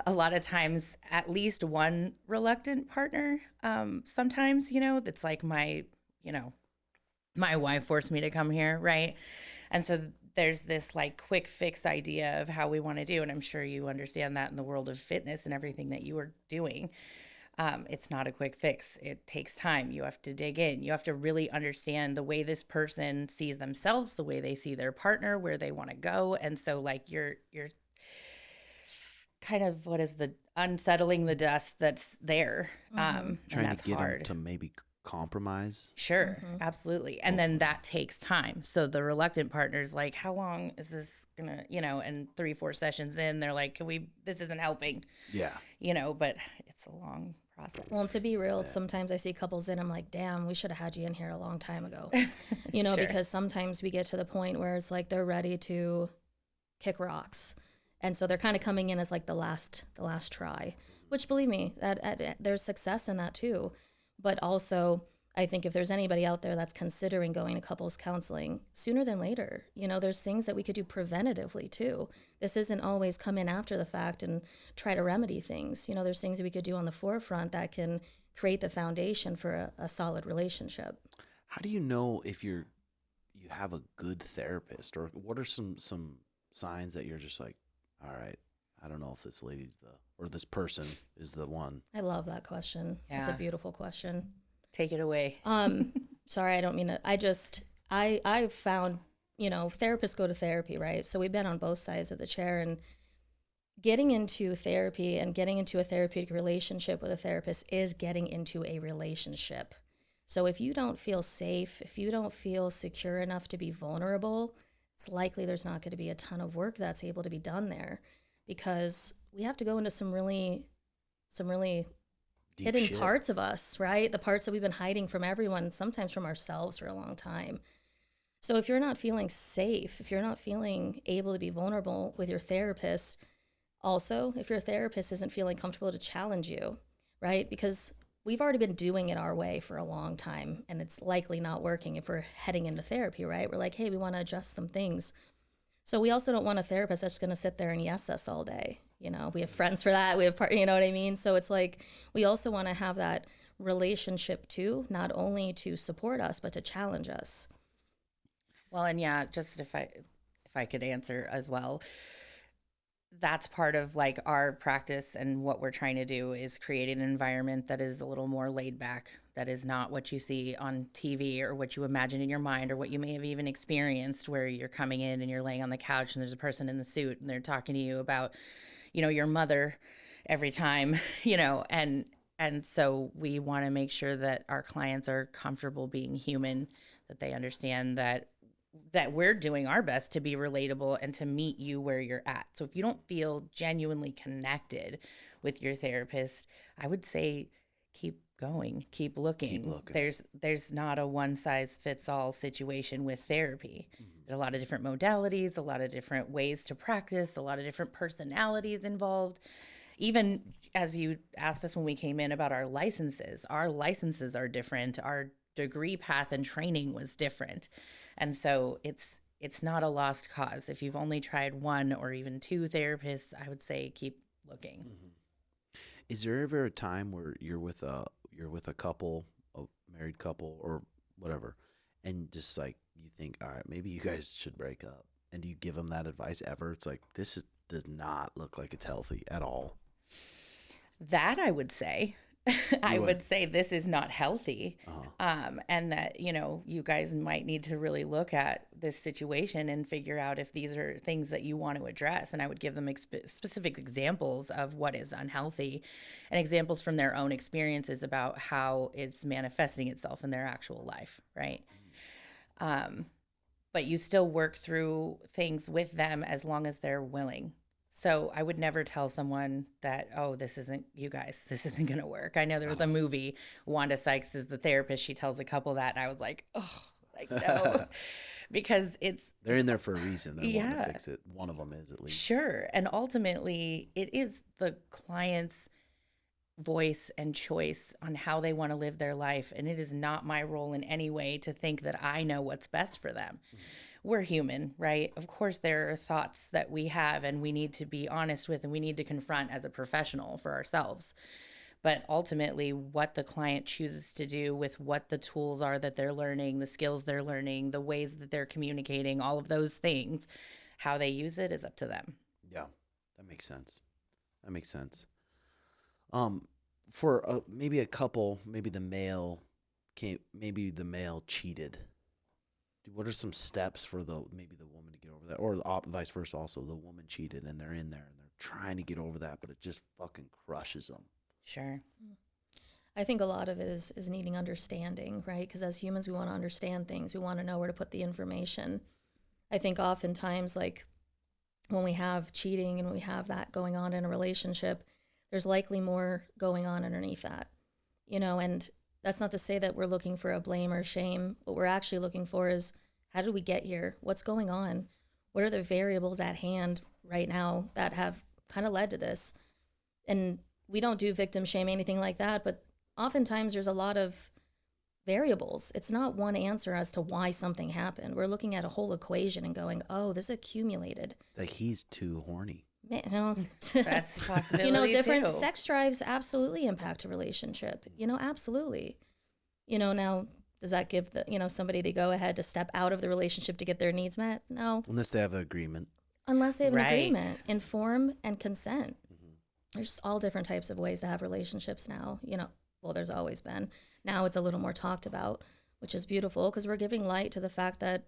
Speaker 4: a lot of times at least one reluctant partner. Sometimes, you know, that's like my wife forced me to come here, right? And so there's this like quick fix idea of how we want to do. And I'm sure you understand that in the world of fitness and everything that you are doing. It's not a quick fix. It takes time. You have to dig in. You have to really understand the way this person sees themselves, the way they see their partner, where they want to go. And so like you're kind of, what is the unsettling the dust that's there.
Speaker 1: Trying
Speaker 4: and that's
Speaker 1: to get
Speaker 4: hard.
Speaker 1: them to maybe compromise.
Speaker 4: Sure, absolutely. And then that takes time. So the reluctant partner's like, how long is this gonna, you know, and 3-4 sessions in, they're like, this isn't helping,
Speaker 1: Yeah.
Speaker 4: you know, but it's a long process.
Speaker 5: Well, and to be real, sometimes I see couples in, I'm like, damn, we should have had you in here a long time ago. You know,
Speaker 4: Sure.
Speaker 5: because sometimes we get to the point where it's like they're ready to kick rocks. And so they're kind of coming in as like the last try, which, believe me, that there's success in that too. But also, I think if there's anybody out there that's considering going to couples counseling, sooner than later, you know, there's things that we could do preventatively too. This isn't always come in after the fact and try to remedy things. You know, there's things that we could do on the forefront that can create the foundation for a solid relationship.
Speaker 1: How do you know if you have a good therapist, or what are some signs that you're just like, all right, I don't know if this this person is the one?
Speaker 5: I love that question. It's a
Speaker 4: Yeah.
Speaker 5: beautiful question.
Speaker 4: Take it away.
Speaker 5: Sorry, I don't mean to. I've found, you know, therapists go to therapy, right? So we've been on both sides of the chair, and getting into therapy and getting into a therapeutic relationship with a therapist is getting into a relationship. So if you don't feel safe, if you don't feel secure enough to be vulnerable, it's likely there's not going to be a ton of work that's able to be done there, because we have to go into some really
Speaker 1: Deep
Speaker 5: hidden
Speaker 1: shit.
Speaker 5: parts of us, right? The parts that we've been hiding from everyone, sometimes from ourselves for a long time. So if you're not feeling safe, if you're not feeling able to be vulnerable with your therapist, also, if your therapist isn't feeling comfortable to challenge you, right? Because we've already been doing it our way for a long time, and it's likely not working if we're heading into therapy, right? We're like, hey, we want to adjust some things. So we also don't want a therapist that's going to sit there and yes us all day. You know, we have friends for that. We have you know what I mean? So it's like, we also want to have that relationship too, not only to support us, but to challenge us.
Speaker 4: Well, and yeah, just if I could answer as well, that's part of like our practice, and what we're trying to do is create an environment that is a little more laid back, that is not what you see on TV or what you imagine in your mind or what you may have even experienced, where you're coming in and you're laying on the couch and there's a person in the suit and they're talking to you about, you know, your mother every time, you know, and so we want to make sure that our clients are comfortable being human, that they understand that we're doing our best to be relatable and to meet you where you're at. So if you don't feel genuinely connected with your therapist, I would say keep going, keep looking. There's not a one size fits all situation with therapy. There's a lot of different modalities, a lot of different ways to practice, a lot of different personalities involved. Even as you asked us when we came in about our licenses are different. Our degree path and training was different. And so it's not a lost cause. If you've only tried one or even two therapists, I would say keep looking.
Speaker 1: Is there ever a time where you're with a couple, a married couple or whatever, and just like you think, all right, maybe you guys should break up, and do you give them that advice ever? It's like, does not look like it's healthy at all.
Speaker 4: That I would say. I would say this is not healthy. And that, you know, you guys might need to really look at this situation and figure out if these are things that you want to address. And I would give them specific examples of what is unhealthy and examples from their own experiences about how it's manifesting itself in their actual life, right? But you still work through things with them as long as they're willing. So I would never tell someone that, oh, this isn't going to work. I know there was a movie, Wanda Sykes is the therapist. She tells a couple that, and I was like, oh, like, no. because
Speaker 1: they're in there for a reason. They're wanting to
Speaker 4: Yeah.
Speaker 1: fix it. One of them is at least.
Speaker 4: sure. And ultimately, it is the client's voice and choice on how they want to live their life. And it is not my role in any way to think that I know what's best for them. We're human, right? Of course, there are thoughts that we have and we need to be honest with and we need to confront as a professional for ourselves. But ultimately, what the client chooses to do with what the tools are that they're learning, the skills they're learning, the ways that they're communicating, all of those things, how they use it is up to them.
Speaker 1: Yeah, that makes sense. That makes sense. For maybe a couple, maybe the male cheated. What are some steps for maybe the woman to get over that, or vice versa? Also, the woman cheated and they're in there and they're trying to get over that, but it just fucking crushes them.
Speaker 4: Sure.
Speaker 5: I think a lot of it is needing understanding, right? Because as humans, we want to understand things. We want to know where to put the information. I think oftentimes, like when we have cheating and we have that going on in a relationship, there's likely more going on underneath that, and that's not to say that we're looking for a blame or shame. What we're actually looking for is, how did we get here? What's going on? What are the variables at hand right now that have kind of led to this? And we don't do victim shame, anything like that, but oftentimes there's a lot of variables. It's not one answer as to why something happened. We're looking at a whole equation and going, oh, this accumulated.
Speaker 1: Like he's too horny.
Speaker 5: Well,
Speaker 4: That's a possibility
Speaker 5: different
Speaker 4: too.
Speaker 5: sex drives absolutely impact a relationship. Absolutely. Now does that give somebody the go ahead to step out of the relationship to get their needs met? No,
Speaker 1: Unless they have an agreement.
Speaker 5: unless they have an
Speaker 4: Right.
Speaker 5: agreement, inform and consent. There's all different types of ways to have relationships now. Well, there's always been. Now it's a little more talked about, which is beautiful because we're giving light to the fact that,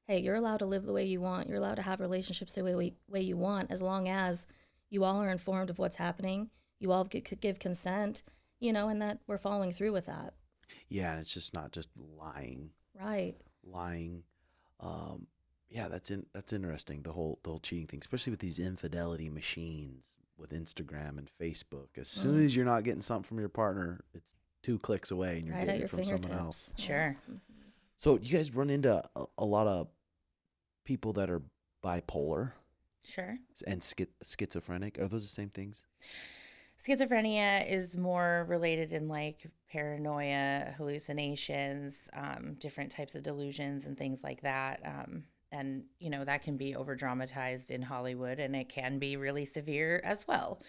Speaker 5: hey, you're allowed to live the way you want. You're allowed to have relationships the way you want, as long as you all are informed of what's happening. You all could give consent, and that we're following through with that.
Speaker 1: Yeah, and it's just not just lying.
Speaker 5: Right.
Speaker 1: Lying. Yeah, that's interesting. The whole cheating thing, especially with these infidelity machines with Instagram and Facebook. As soon as you're not getting something from your partner, it's 2 clicks away and you're
Speaker 5: Right
Speaker 1: getting
Speaker 5: at
Speaker 1: it
Speaker 5: your
Speaker 1: from someone else.
Speaker 5: fingertips.
Speaker 4: Sure.
Speaker 1: So you guys run into a lot of people that are bipolar
Speaker 4: Sure.
Speaker 1: and schizophrenic. Are those the same things?
Speaker 4: Schizophrenia is more related in like paranoia, hallucinations, different types of delusions and things like that. And, that can be over dramatized in Hollywood and it can be really severe as well.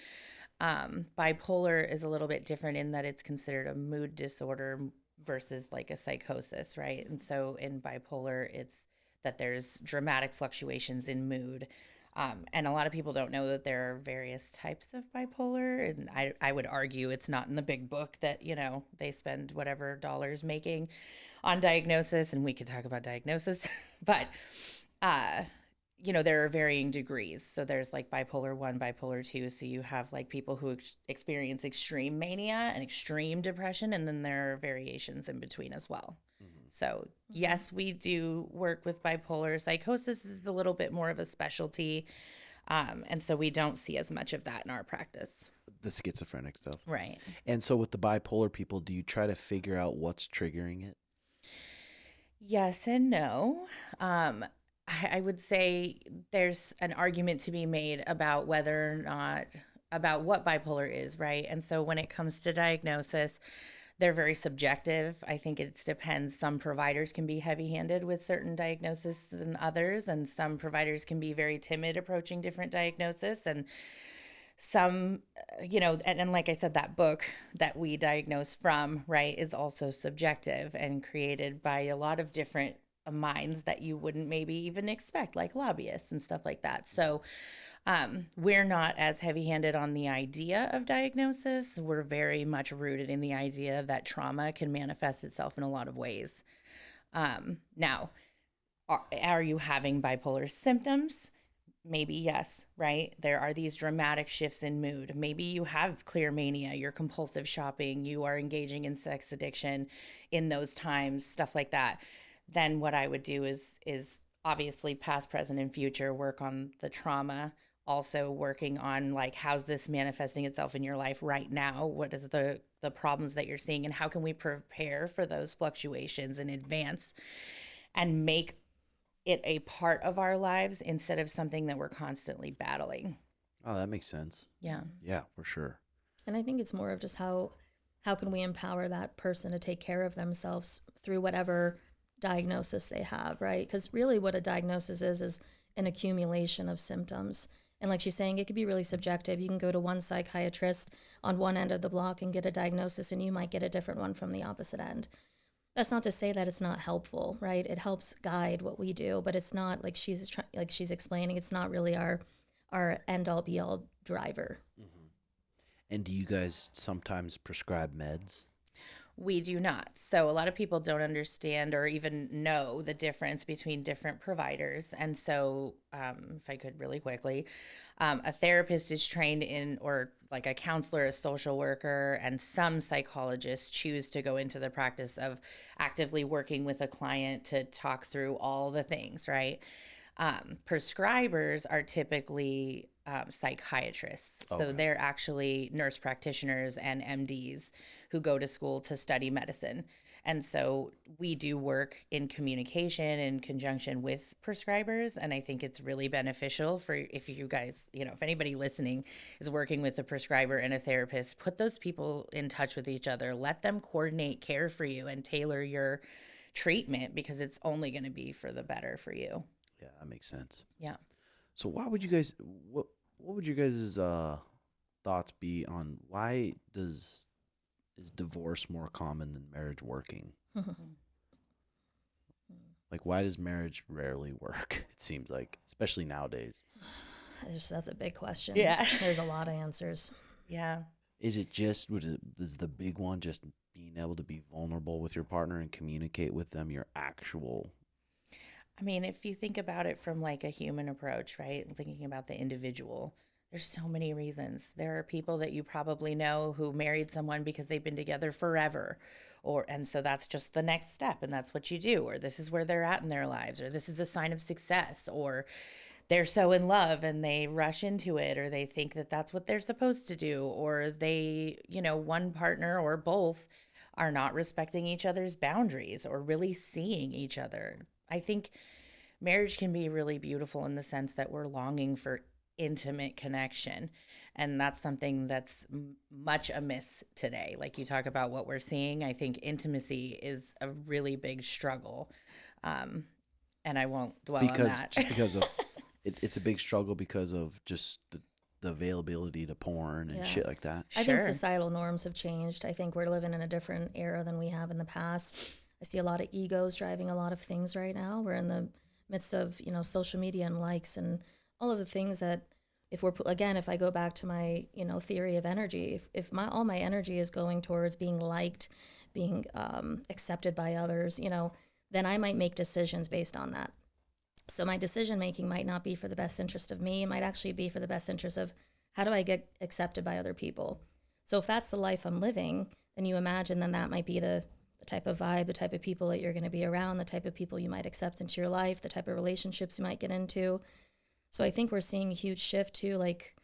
Speaker 4: Bipolar is a little bit different in that it's considered a mood disorder versus like a psychosis, right? And so in bipolar, it's that there's dramatic fluctuations in mood. And a lot of people don't know that there are various types of bipolar. And I would argue it's not in the big book that, they spend whatever dollars making on diagnosis. And we could talk about diagnosis. But, there are varying degrees. So there's like bipolar 1, bipolar 2. So you have like people who experience extreme mania and extreme depression. And then there are variations in between as well. So yes, we do work with bipolar. Psychosis is a little bit more of a specialty. And so we don't see as much of that in our practice.
Speaker 1: The schizophrenic stuff.
Speaker 4: Right.
Speaker 1: And so with the bipolar people, do you try to figure out what's triggering it?
Speaker 4: Yes and no. I would say there's an argument to be made about whether or not, about what bipolar is, right? And so when it comes to diagnosis, they're very subjective. I think it depends. Some providers can be heavy-handed with certain diagnoses than others, and some providers can be very timid approaching different diagnoses. And some, and like I said, that book that we diagnose from, right, is also subjective and created by a lot of different minds that you wouldn't maybe even expect, like lobbyists and stuff like that. So we're not as heavy-handed on the idea of diagnosis. We're very much rooted in the idea that trauma can manifest itself in a lot of ways. Now, are you having bipolar symptoms? Maybe yes, right? There are these dramatic shifts in mood. Maybe you have clear mania, you're compulsive shopping, you are engaging in sex addiction in those times, stuff like that. Then what I would do is obviously past, present, and future work on the trauma. Also working on like, how's this manifesting itself in your life right now? What is the problems that you're seeing, and how can we prepare for those fluctuations in advance and make it a part of our lives instead of something that we're constantly battling.
Speaker 1: Oh, that makes sense.
Speaker 4: Yeah.
Speaker 1: Yeah, for sure.
Speaker 5: And I think it's more of just how can we empower that person to take care of themselves through whatever diagnosis they have, right? Because really what a diagnosis is an accumulation of symptoms. And like she's saying, it could be really subjective. You can go to one psychiatrist on one end of the block and get a diagnosis, and you might get a different one from the opposite end. That's not to say that it's not helpful, right? It helps guide what we do, but it's not like she's explaining. It's not really our end all be all driver.
Speaker 1: And do you guys sometimes prescribe meds?
Speaker 4: We do not. So a lot of people don't understand or even know the difference between different providers. And so if I could really quickly, a therapist is trained in, or like a counselor, a social worker, and some psychologists choose to go into the practice of actively working with a client to talk through all the things, right? Prescribers are typically psychiatrists. So
Speaker 1: Okay.
Speaker 4: they're actually nurse practitioners and MDs who go to school to study medicine. And so we do work in communication in conjunction with prescribers. And I think it's really beneficial for, if you guys, if anybody listening is working with a prescriber and a therapist, put those people in touch with each other, let them coordinate care for you and tailor your treatment, because it's only going to be for the better for you.
Speaker 1: Yeah, that makes sense.
Speaker 4: Yeah.
Speaker 1: So why would you guys what would your guys' thoughts be on why is divorce more common than marriage working? Like, why does marriage rarely work? It seems like, especially nowadays.
Speaker 5: That's a big question.
Speaker 4: Yeah.
Speaker 5: There's a lot of answers.
Speaker 4: Yeah.
Speaker 1: Is the big one just being able to be vulnerable with your partner and communicate with them your actual?
Speaker 4: I mean, if you think about it from like a human approach, right? Thinking about the individual, there's so many reasons. There are people that you probably know who married someone because they've been together forever, and so that's just the next step, and that's what you do, or this is where they're at in their lives, or this is a sign of success, or they're so in love and they rush into it, or they think that that's what they're supposed to do, or they, one partner or both are not respecting each other's boundaries or really seeing each other. I think marriage can be really beautiful in the sense that we're longing for intimate connection. And that's something that's much amiss today. Like you talk about what we're seeing, I think intimacy is a really big struggle. And I won't dwell on that.
Speaker 1: Just because of it's a big struggle because of just the availability to porn and shit like that.
Speaker 5: I think
Speaker 4: Sure.
Speaker 5: societal norms have changed. I think we're living in a different era than we have in the past. I see a lot of egos driving a lot of things right now. We're in the midst of, social media and likes and all of the things that if I go back to my, theory of energy, if all my energy is going towards being liked, being accepted by others, then I might make decisions based on that. So my decision making might not be for the best interest of me. It might actually be for the best interest of how do I get accepted by other people. So if that's the life I'm living, then you imagine then that might be the type of vibe, the type of people that you're going to be around, the type of people you might accept into your life, the type of relationships you might get into. So I think we're seeing a huge shift too. Like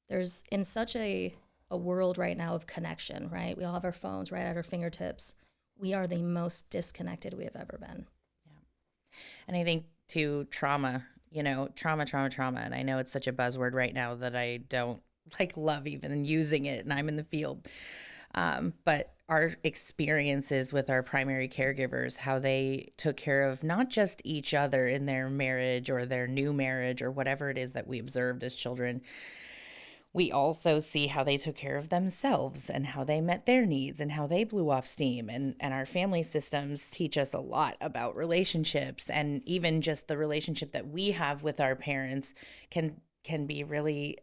Speaker 5: there's in such a world right now of connection, right? We all have our phones right at our fingertips. We are the most disconnected we have ever been.
Speaker 4: Yeah. And I think to trauma, trauma. And I know it's such a buzzword right now that I don't love even using it, and I'm in the field. But our experiences with our primary caregivers, how they took care of not just each other in their marriage or their new marriage or whatever it is that we observed as children, we also see how they took care of themselves and how they met their needs and how they blew off steam. And our family systems teach us a lot about relationships, and even just the relationship that we have with our parents can be really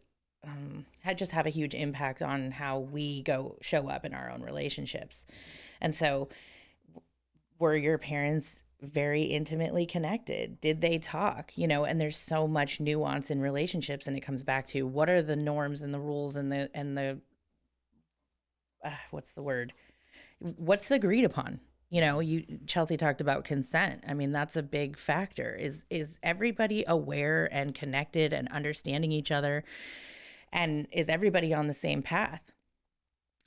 Speaker 4: just have a huge impact on how we show up in our own relationships. And so were your parents very intimately connected? Did they talk? And there's so much nuance in relationships, and it comes back to what are the norms and the rules and the what's the word? What's agreed upon? Chelsea talked about consent. I mean, that's a big factor. Is everybody aware and connected and understanding each other? And is everybody on the same path?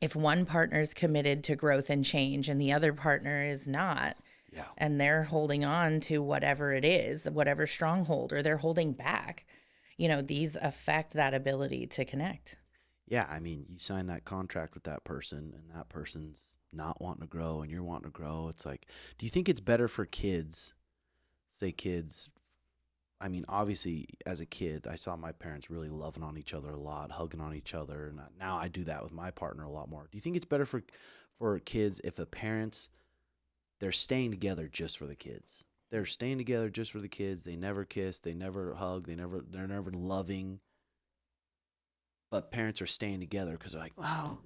Speaker 4: If one partner is committed to growth and change and the other partner is not,
Speaker 1: Yeah.
Speaker 4: And they're holding on to whatever it is, whatever stronghold, or they're holding back. These affect that ability to connect.
Speaker 1: Yeah, I mean, you sign that contract with that person, and that person's not wanting to grow, and you're wanting to grow. It's like, do you think it's better for kids, say kids, I mean, obviously, as a kid, I saw my parents really loving on each other a lot, hugging on each other, and now I do that with my partner a lot more. Do you think it's better for kids if the parents, they're staying together just for the kids? They're staying together just for the kids. They never kiss, they never hug, they're never loving. But parents are staying together because they're like, wow,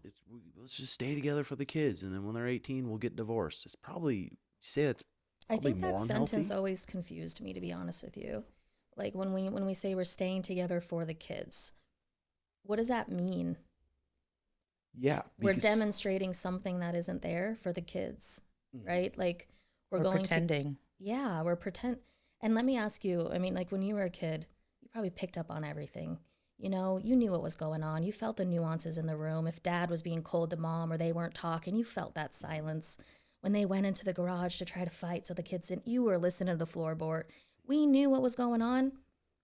Speaker 1: let's just stay together for the kids, and then when they're 18, we'll get divorced. It's probably, you say it's
Speaker 5: I
Speaker 1: probably
Speaker 5: think
Speaker 1: more
Speaker 5: that
Speaker 1: unhealthy.
Speaker 5: sentence always confused me, to be honest with you. Like when we say we're staying together for the kids, what does that mean?
Speaker 1: Yeah,
Speaker 5: We're demonstrating something that isn't there for the kids, right? Like
Speaker 4: We're
Speaker 5: going
Speaker 4: pretending.
Speaker 5: we're pretend. And let me ask you, I mean, like when you were a kid, you probably picked up on everything. You knew what was going on. You felt the nuances in the room. If dad was being cold to mom or they weren't talking, you felt that silence. When they went into the garage to try to fight so the kids didn't, you were listening to the floorboard. We knew what was going on.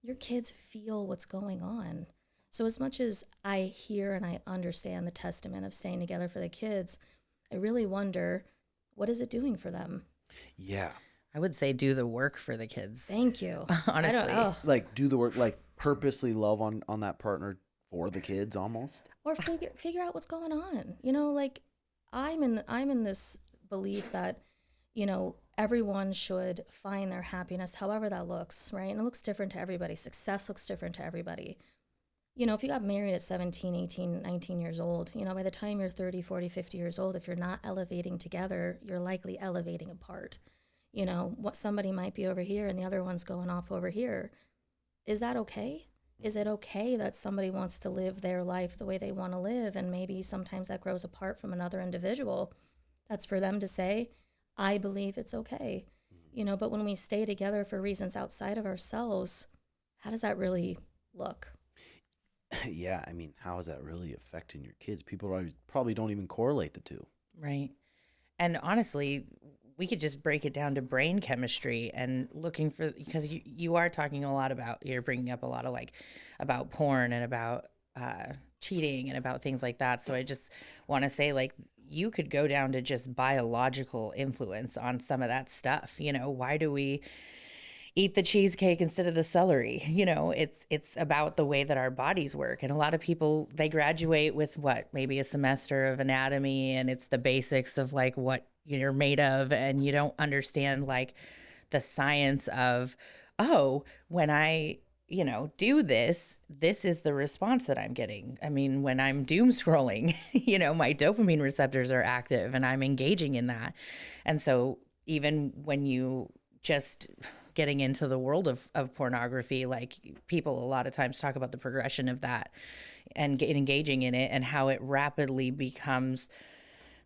Speaker 5: Your kids feel what's going on. So as much as I hear and I understand the testament of staying together for the kids, I really wonder, what is it doing for them?
Speaker 1: Yeah.
Speaker 4: I would say do the work for the kids.
Speaker 5: Thank you.
Speaker 4: Honestly.
Speaker 1: Like do the work, like purposely love on that partner for the kids almost.
Speaker 5: Or figure out what's going on. Like I'm in this belief that, everyone should find their happiness, however that looks, right? And it looks different to everybody. Success looks different to everybody. If you got married at 17, 18, 19 years old, by the time you're 30, 40, 50 years old, if you're not elevating together, you're likely elevating apart. What somebody might be over here and the other one's going off over here. Is that okay? Is it okay that somebody wants to live their life the way they want to live, and maybe sometimes that grows apart from another individual? That's for them to say, I believe it's okay. But when we stay together for reasons outside of ourselves, how does that really look?
Speaker 1: Yeah, I mean, how is that really affecting your kids? People probably don't even correlate the two.
Speaker 4: Right. And honestly, we could just break it down to brain chemistry and looking for, because you are talking a lot about, you're bringing up a lot of about porn and about cheating and about things like that. So I just want to say, you could go down to just biological influence on some of that stuff. Why do we eat the cheesecake instead of the celery? It's about the way that our bodies work. And a lot of people, they graduate with maybe a semester of anatomy, and it's the basics of what you're made of, and you don't understand the science of, when I do this is the response that I'm getting. I mean, when I'm doom scrolling, my dopamine receptors are active and I'm engaging in that. And so even when you just getting into the world of pornography, people a lot of times talk about the progression of that and engaging in it, and how it rapidly becomes,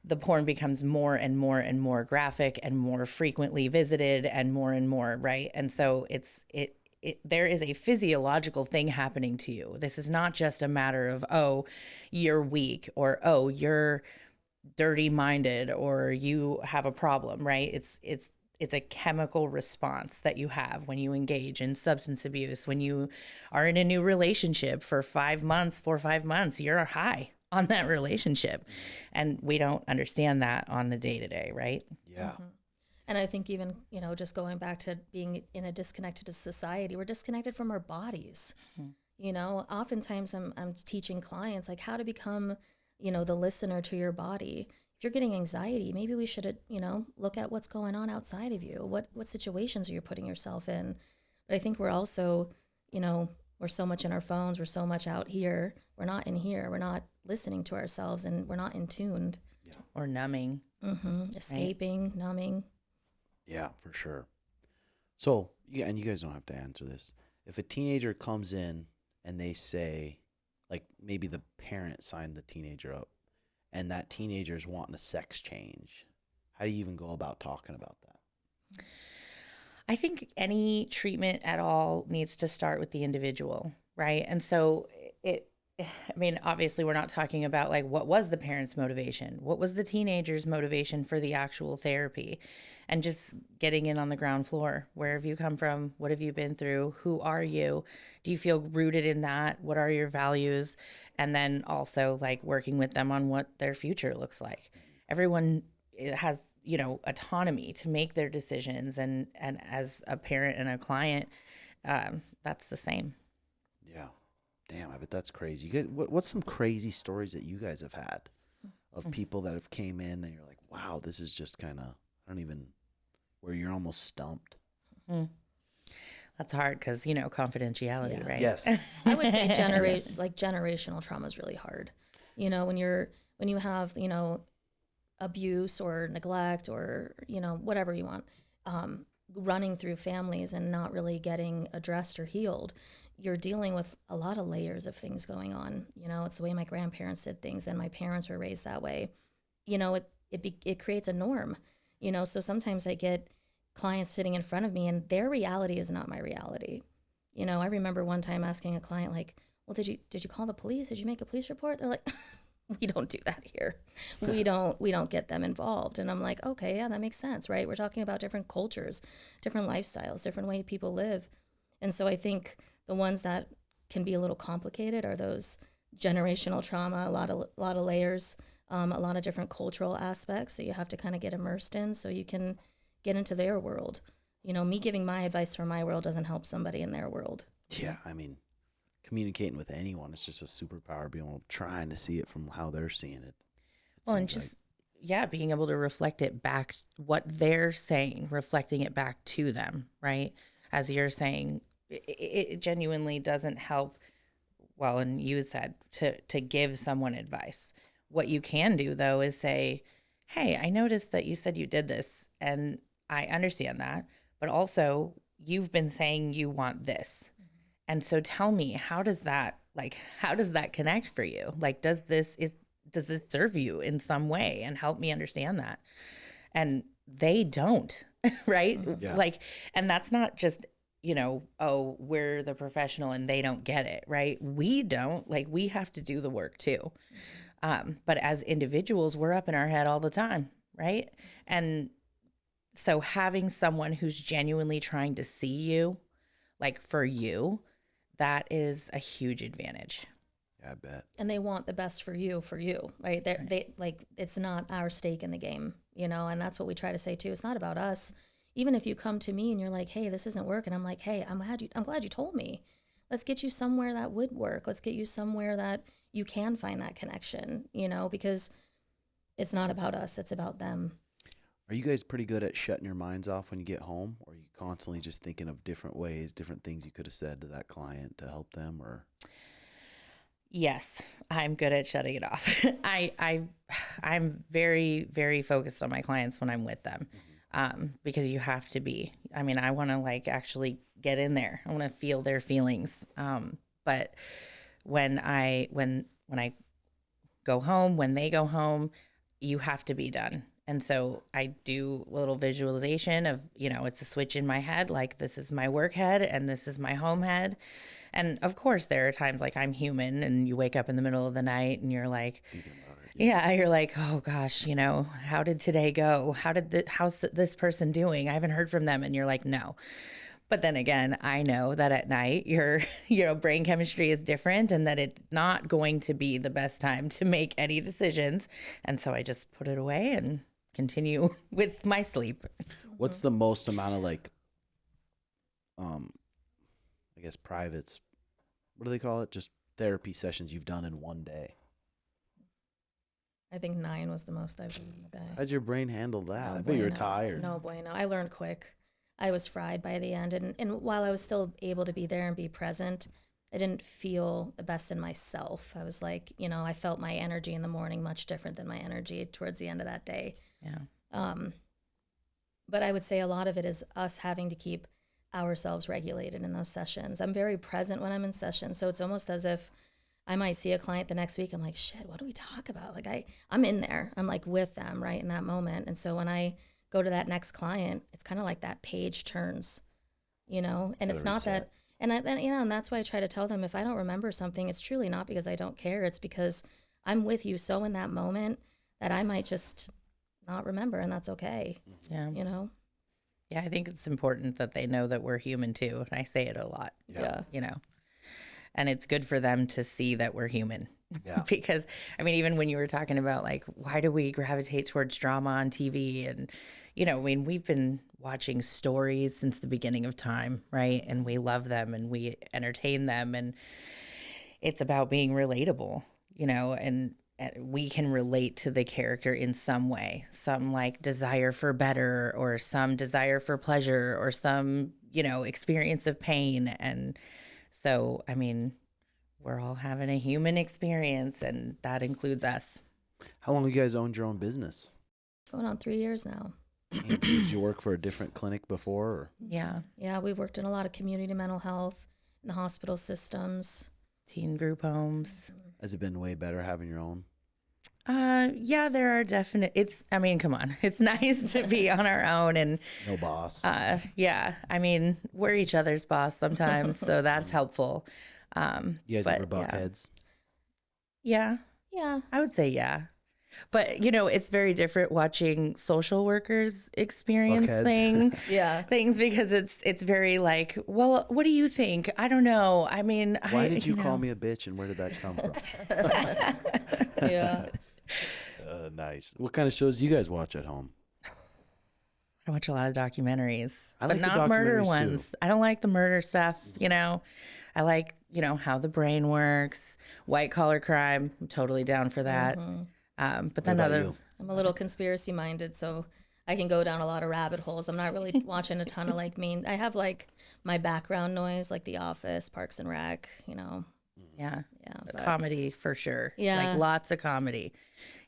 Speaker 4: the porn becomes more and more and more graphic and more frequently visited and more, right? And so there is a physiological thing happening to you. This is not just a matter of, you're weak, or, you're dirty minded, or you have a problem, right? It's a chemical response that you have when you engage in substance abuse. When you are in a new relationship for 4 or 5 months, you're high on that relationship. And we don't understand that on the day-to-day, right?
Speaker 1: Yeah.
Speaker 5: Mm-hmm. And I think even, just going back to being in a disconnected society, we're disconnected from our bodies. Mm-hmm. Oftentimes I'm teaching clients how to become, the listener to your body. If you're getting anxiety, maybe we should, look at what's going on outside of you. What situations are you putting yourself in? But I think we're also, we're so much in our phones. We're so much out here. We're not in here. We're not listening to ourselves, and we're not in tuned.
Speaker 1: Yeah.
Speaker 4: Or numbing.
Speaker 5: Mm-hmm. Escaping, right? Numbing.
Speaker 1: Yeah, for sure. So, and you guys don't have to answer this. If a teenager comes in and they say, maybe the parent signed the teenager up, and that teenager's wanting a sex change, how do you even go about talking about that?
Speaker 4: I think any treatment at all needs to start with the individual, right? And so I mean, obviously, we're not talking about like what was the parents' motivation? What was the teenager's motivation for the actual therapy? And just getting in on the ground floor. Where have you come from? What have you been through? Who are you? Do you feel rooted in that? What are your values? And then also like working with them on what their future looks like. Everyone has, you know, autonomy to make their decisions. And as a parent and a client, that's the same.
Speaker 1: Yeah. Damn, I bet that's crazy. You guys, what's some crazy stories that you guys have had of people that have came in and you're like, wow, this is just kind of, I don't even, where you're almost stumped.
Speaker 4: That's hard because, you know, confidentiality,
Speaker 5: Yeah.
Speaker 4: right?
Speaker 1: Yes.
Speaker 5: I would say
Speaker 1: Yes.
Speaker 5: like generational trauma is really hard. You know, when you have, you know, abuse or neglect or, you know, whatever you want, running through families and not really getting addressed or healed, you're dealing with a lot of layers of things going on. You know, it's the way my grandparents did things and my parents were raised that way. You know, it creates a norm, you know, so sometimes I get clients sitting in front of me and their reality is not my reality. You know, I remember one time asking a client like, well, did you call the police? Did you make a police report? They're like, we don't do that here. We don't get them involved. And I'm like, okay, yeah, that makes sense, right? We're talking about different cultures, different lifestyles, different way people live. And so I think the ones that can be a little complicated are those generational trauma, a lot of layers, a lot of different cultural aspects that you have to kind of get immersed in so you can get into their world. You know, me giving my advice from my world doesn't help somebody in their world.
Speaker 1: Yeah, I mean, communicating with anyone, it's just a superpower, being able trying to see it from how they're seeing it.
Speaker 4: Well, and
Speaker 1: seems
Speaker 4: just, yeah, being able to reflect it back, what they're saying, reflecting it back to them, right? As you're saying, it genuinely doesn't help. Well, and you had said to give someone advice. What you can do, though, is say, hey, I noticed that you said you did this, and I understand that, but also you've been saying you want this. And so tell me, how does that connect for you? Like, does this serve you in some way, and help me understand that? And they don't, right?
Speaker 1: Yeah.
Speaker 4: Like, and that's not just, you know, oh, we're the professional and they don't get it, right? We don't, like, we have to do the work too. But as individuals, we're up in our head all the time, right? And so having someone who's genuinely trying to see you, like for you, that is a huge advantage.
Speaker 1: Yeah, I bet.
Speaker 5: And they want the best for you, right? They like, it's not our stake in the game, you know, and that's what we try to say too. It's not about us. Even if you come to me and you're like, hey, this isn't working, I'm like, hey, I'm glad you told me. Let's get you somewhere that would work. Let's get you somewhere that you can find that connection, you know, because it's not about us, it's about them.
Speaker 1: Are you guys pretty good at shutting your minds off when you get home? Or are you constantly just thinking of different ways, different things you could have said to that client to help them? Or
Speaker 4: Yes, I'm good at shutting it off. I'm very, very focused on my clients when I'm with them, because you have to be. I mean, I want to like actually get in there. I want to feel their feelings. But when I go home, when they go home, you have to be done. And so I do a little visualization of, you know, it's a switch in my head, like this is my work head and this is my home head. And of course, there are times like I'm human and you wake up in the middle of the night and you're like, yeah, you're like, oh gosh, you know, how did today go? How's this person doing? I haven't heard from them. And you're like, no. But then again, I know that at night your brain chemistry is different and that it's not going to be the best time to make any decisions. And so I just put it away and continue with my sleep.
Speaker 1: what's the most amount of like, I guess privates, what do they call it? Just therapy sessions you've done in one day?
Speaker 5: I think 9 was the most I've done in a day.
Speaker 1: How'd your brain handle that?
Speaker 5: No
Speaker 1: I bet you were
Speaker 5: bueno.
Speaker 1: tired.
Speaker 5: No bueno. I learned quick. I was fried by the end. And while I was still able to be there and be present, I didn't feel the best in myself. I was like, you know, I felt my energy in the morning much different than my energy towards the end of that day.
Speaker 4: Yeah.
Speaker 5: But I would say a lot of it is us having to keep ourselves regulated in those sessions. I'm very present when I'm in sessions. So it's almost as if I might see a client the next week. I'm like, shit, what do we talk about? Like I'm in there. I'm like with them right in that moment. And so when I go to that next client, it's kind of like that page turns, you know, and it's not that, And that's why I try to tell them, if I don't remember something, it's truly not because I don't care. It's because I'm with you so in that moment that I might just not remember, and that's okay.
Speaker 4: Yeah.
Speaker 5: You know?
Speaker 4: Yeah, I think it's important that they know that we're human too. And I say it a lot.
Speaker 5: Yeah.
Speaker 4: You know, and it's good for them to see that we're human.
Speaker 1: Yeah.
Speaker 4: Because, I mean, even when you were talking about like, why do we gravitate towards drama on TV? And, you know, I mean, we've been watching stories since the beginning of time, right? And we love them and we entertain them. And it's about being relatable, you know, and we can relate to the character in some way, some like desire for better or some desire for pleasure or some, you know, experience of pain. And so, I mean, we're all having a human experience, and that includes us.
Speaker 1: How long have you guys owned your own business?
Speaker 5: Going on 3 years now.
Speaker 1: And did you work for a different clinic before? Or?
Speaker 4: Yeah.
Speaker 5: Yeah, we've worked in a lot of community mental health, in the hospital systems.
Speaker 4: Teen group homes.
Speaker 1: Has it been way better having your own?
Speaker 4: Yeah, there are definite, I mean, come on. It's nice to be on our own and
Speaker 1: No boss.
Speaker 4: yeah, I mean, we're each other's boss sometimes, so that's helpful.
Speaker 1: You guys
Speaker 4: but,
Speaker 1: ever butt
Speaker 4: yeah.
Speaker 1: heads?
Speaker 4: Yeah,
Speaker 5: Yeah.
Speaker 4: I would say yeah. But, you know, it's very different watching social workers experiencing
Speaker 5: Yeah.
Speaker 4: things because it's very like, well, what do you think? I don't know. I mean,
Speaker 1: Why did you
Speaker 4: know.
Speaker 1: call me a bitch, and where did that come from?
Speaker 5: Yeah.
Speaker 1: Nice. What kind of shows do you guys watch at home?
Speaker 4: I watch a lot of documentaries,
Speaker 1: I
Speaker 4: but
Speaker 1: like the
Speaker 4: not murder
Speaker 1: documentaries, too.
Speaker 4: ones. I don't like the murder stuff, you know. I like, you know, how the brain works, white collar crime. I'm totally down for that. But then
Speaker 1: about
Speaker 4: other,
Speaker 1: you?
Speaker 5: I'm a little conspiracy minded, so I can go down a lot of rabbit holes. I'm not really watching a ton of like main. I have like my background noise, like The Office, Parks and Rec, you know.
Speaker 4: yeah,
Speaker 5: Yeah.
Speaker 4: a
Speaker 5: But
Speaker 4: comedy for sure.
Speaker 5: Yeah.
Speaker 4: Like lots of comedy.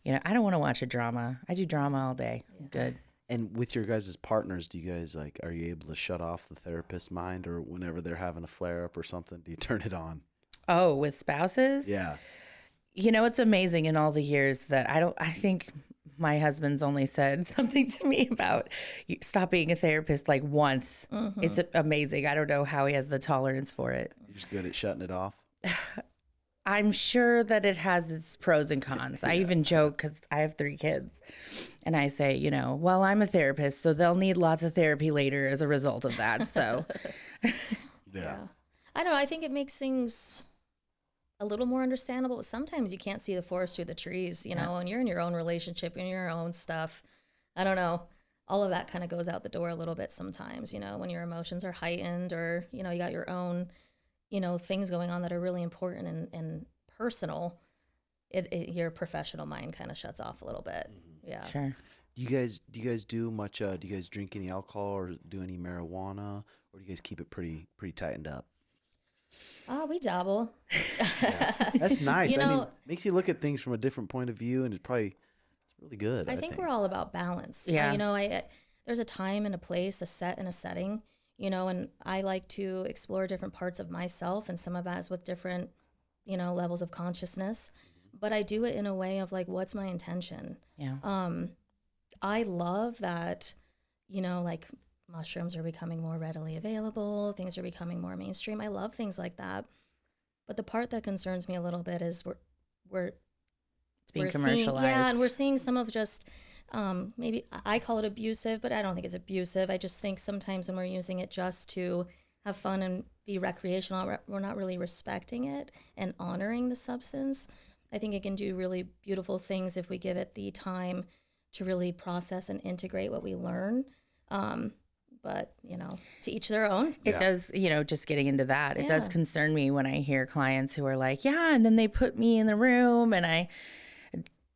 Speaker 4: You know, I don't want to watch a drama. I do drama all day. Good.
Speaker 1: And with your guys' partners, do you guys like, are you able to shut off the therapist's mind, or whenever they're having a flare up or something, do you turn it on?
Speaker 4: Oh, with spouses?
Speaker 1: Yeah.
Speaker 4: You know, it's amazing in all the years that I think my husband's only said something to me about you stop being a therapist like once. It's amazing. I don't know how he has the tolerance for it.
Speaker 1: You're just good at shutting it off.
Speaker 4: I'm sure that it has its pros and cons. I even joke because I have 3 kids and I say, you know, well, I'm a therapist, so they'll need lots of therapy later as a result of that. So,
Speaker 1: Yeah.
Speaker 5: I don't know. I think it makes things a little more understandable. Sometimes you can't see the forest through the trees, you know, and you're in your own relationship, in your own stuff. I don't know. All of that kind of goes out the door a little bit sometimes, you know, when your emotions are heightened or, you know, you got your own, you know, things going on that are really important and personal. Your professional mind kind of shuts off a little bit. Yeah.
Speaker 4: sure.
Speaker 1: Do you guys do much? Do you guys drink any alcohol or do any marijuana, or do you guys keep it pretty tightened up?
Speaker 5: Oh, we dabble.
Speaker 1: That's nice.
Speaker 5: You
Speaker 1: I mean,
Speaker 5: know-
Speaker 1: makes you look at things from a different point of view, and it's really good.
Speaker 5: I think we're all about balance.
Speaker 4: Yeah.
Speaker 5: You know, there's a time and a place, a set and a setting, you know, and I like to explore different parts of myself, and some of that is with different, you know, levels of consciousness. But I do it in a way of like, what's my intention?
Speaker 4: Yeah.
Speaker 5: I love that, you know, like mushrooms are becoming more readily available, things are becoming more mainstream. I love things like that. But the part that concerns me a little bit is we're
Speaker 4: It's being
Speaker 5: we're seeing,
Speaker 4: commercialized.
Speaker 5: yeah, and we're seeing some of just maybe I call it abusive, but I don't think it's abusive. I just think sometimes when we're using it just to have fun and be recreational, we're not really respecting it and honoring the substance. I think it can do really beautiful things if we give it the time to really process and integrate what we learn. But, you know, to each their own.
Speaker 4: It does, you know, just getting into that, it does
Speaker 5: Yeah.
Speaker 4: concern me when I hear clients who are like, yeah, and then they put me in the room and I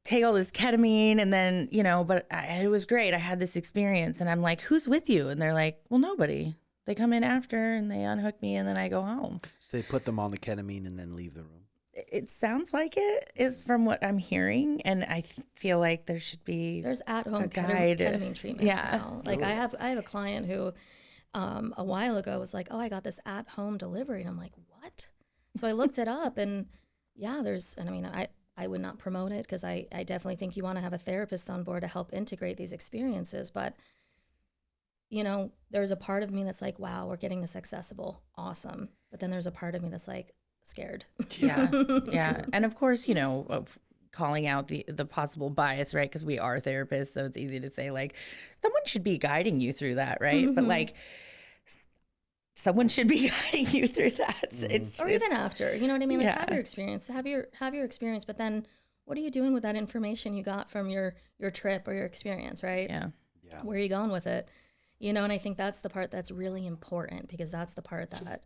Speaker 4: take all this ketamine and then, you know, but it was great. I had this experience and I'm like, who's with you? And they're like, well, nobody. They come in after and they unhook me and then I go home.
Speaker 1: So they put them on the ketamine and then leave the room.
Speaker 4: It sounds like it is from what I'm hearing. And I feel like there should be,
Speaker 5: There's at-home
Speaker 4: a guide.
Speaker 5: ketamine treatments
Speaker 4: Yeah.
Speaker 5: now. Like I have a client who a while ago was like, oh, I got this at-home delivery. And I'm like, what? So I looked it up and yeah, and I mean, I would not promote it because I definitely think you want to have a therapist on board to help integrate these experiences. But, you know, there's a part of me that's like, wow, we're getting this accessible. Awesome. But then there's a part of me that's like scared.
Speaker 4: Yeah. Yeah. And of course, you know, calling out the possible bias, right? Because we are therapists. So it's easy to say, like, someone should be guiding you through that, right? But like, someone should be guiding you through that. It's
Speaker 5: Or even after, you know what I mean? Like,
Speaker 4: Yeah.
Speaker 5: have your experience, have your experience, but then what are you doing with that information you got from your trip or your experience, right?
Speaker 4: yeah.
Speaker 1: Yeah.
Speaker 5: Where are you going with it? You know, and I think that's the part that's really important, because that's the part that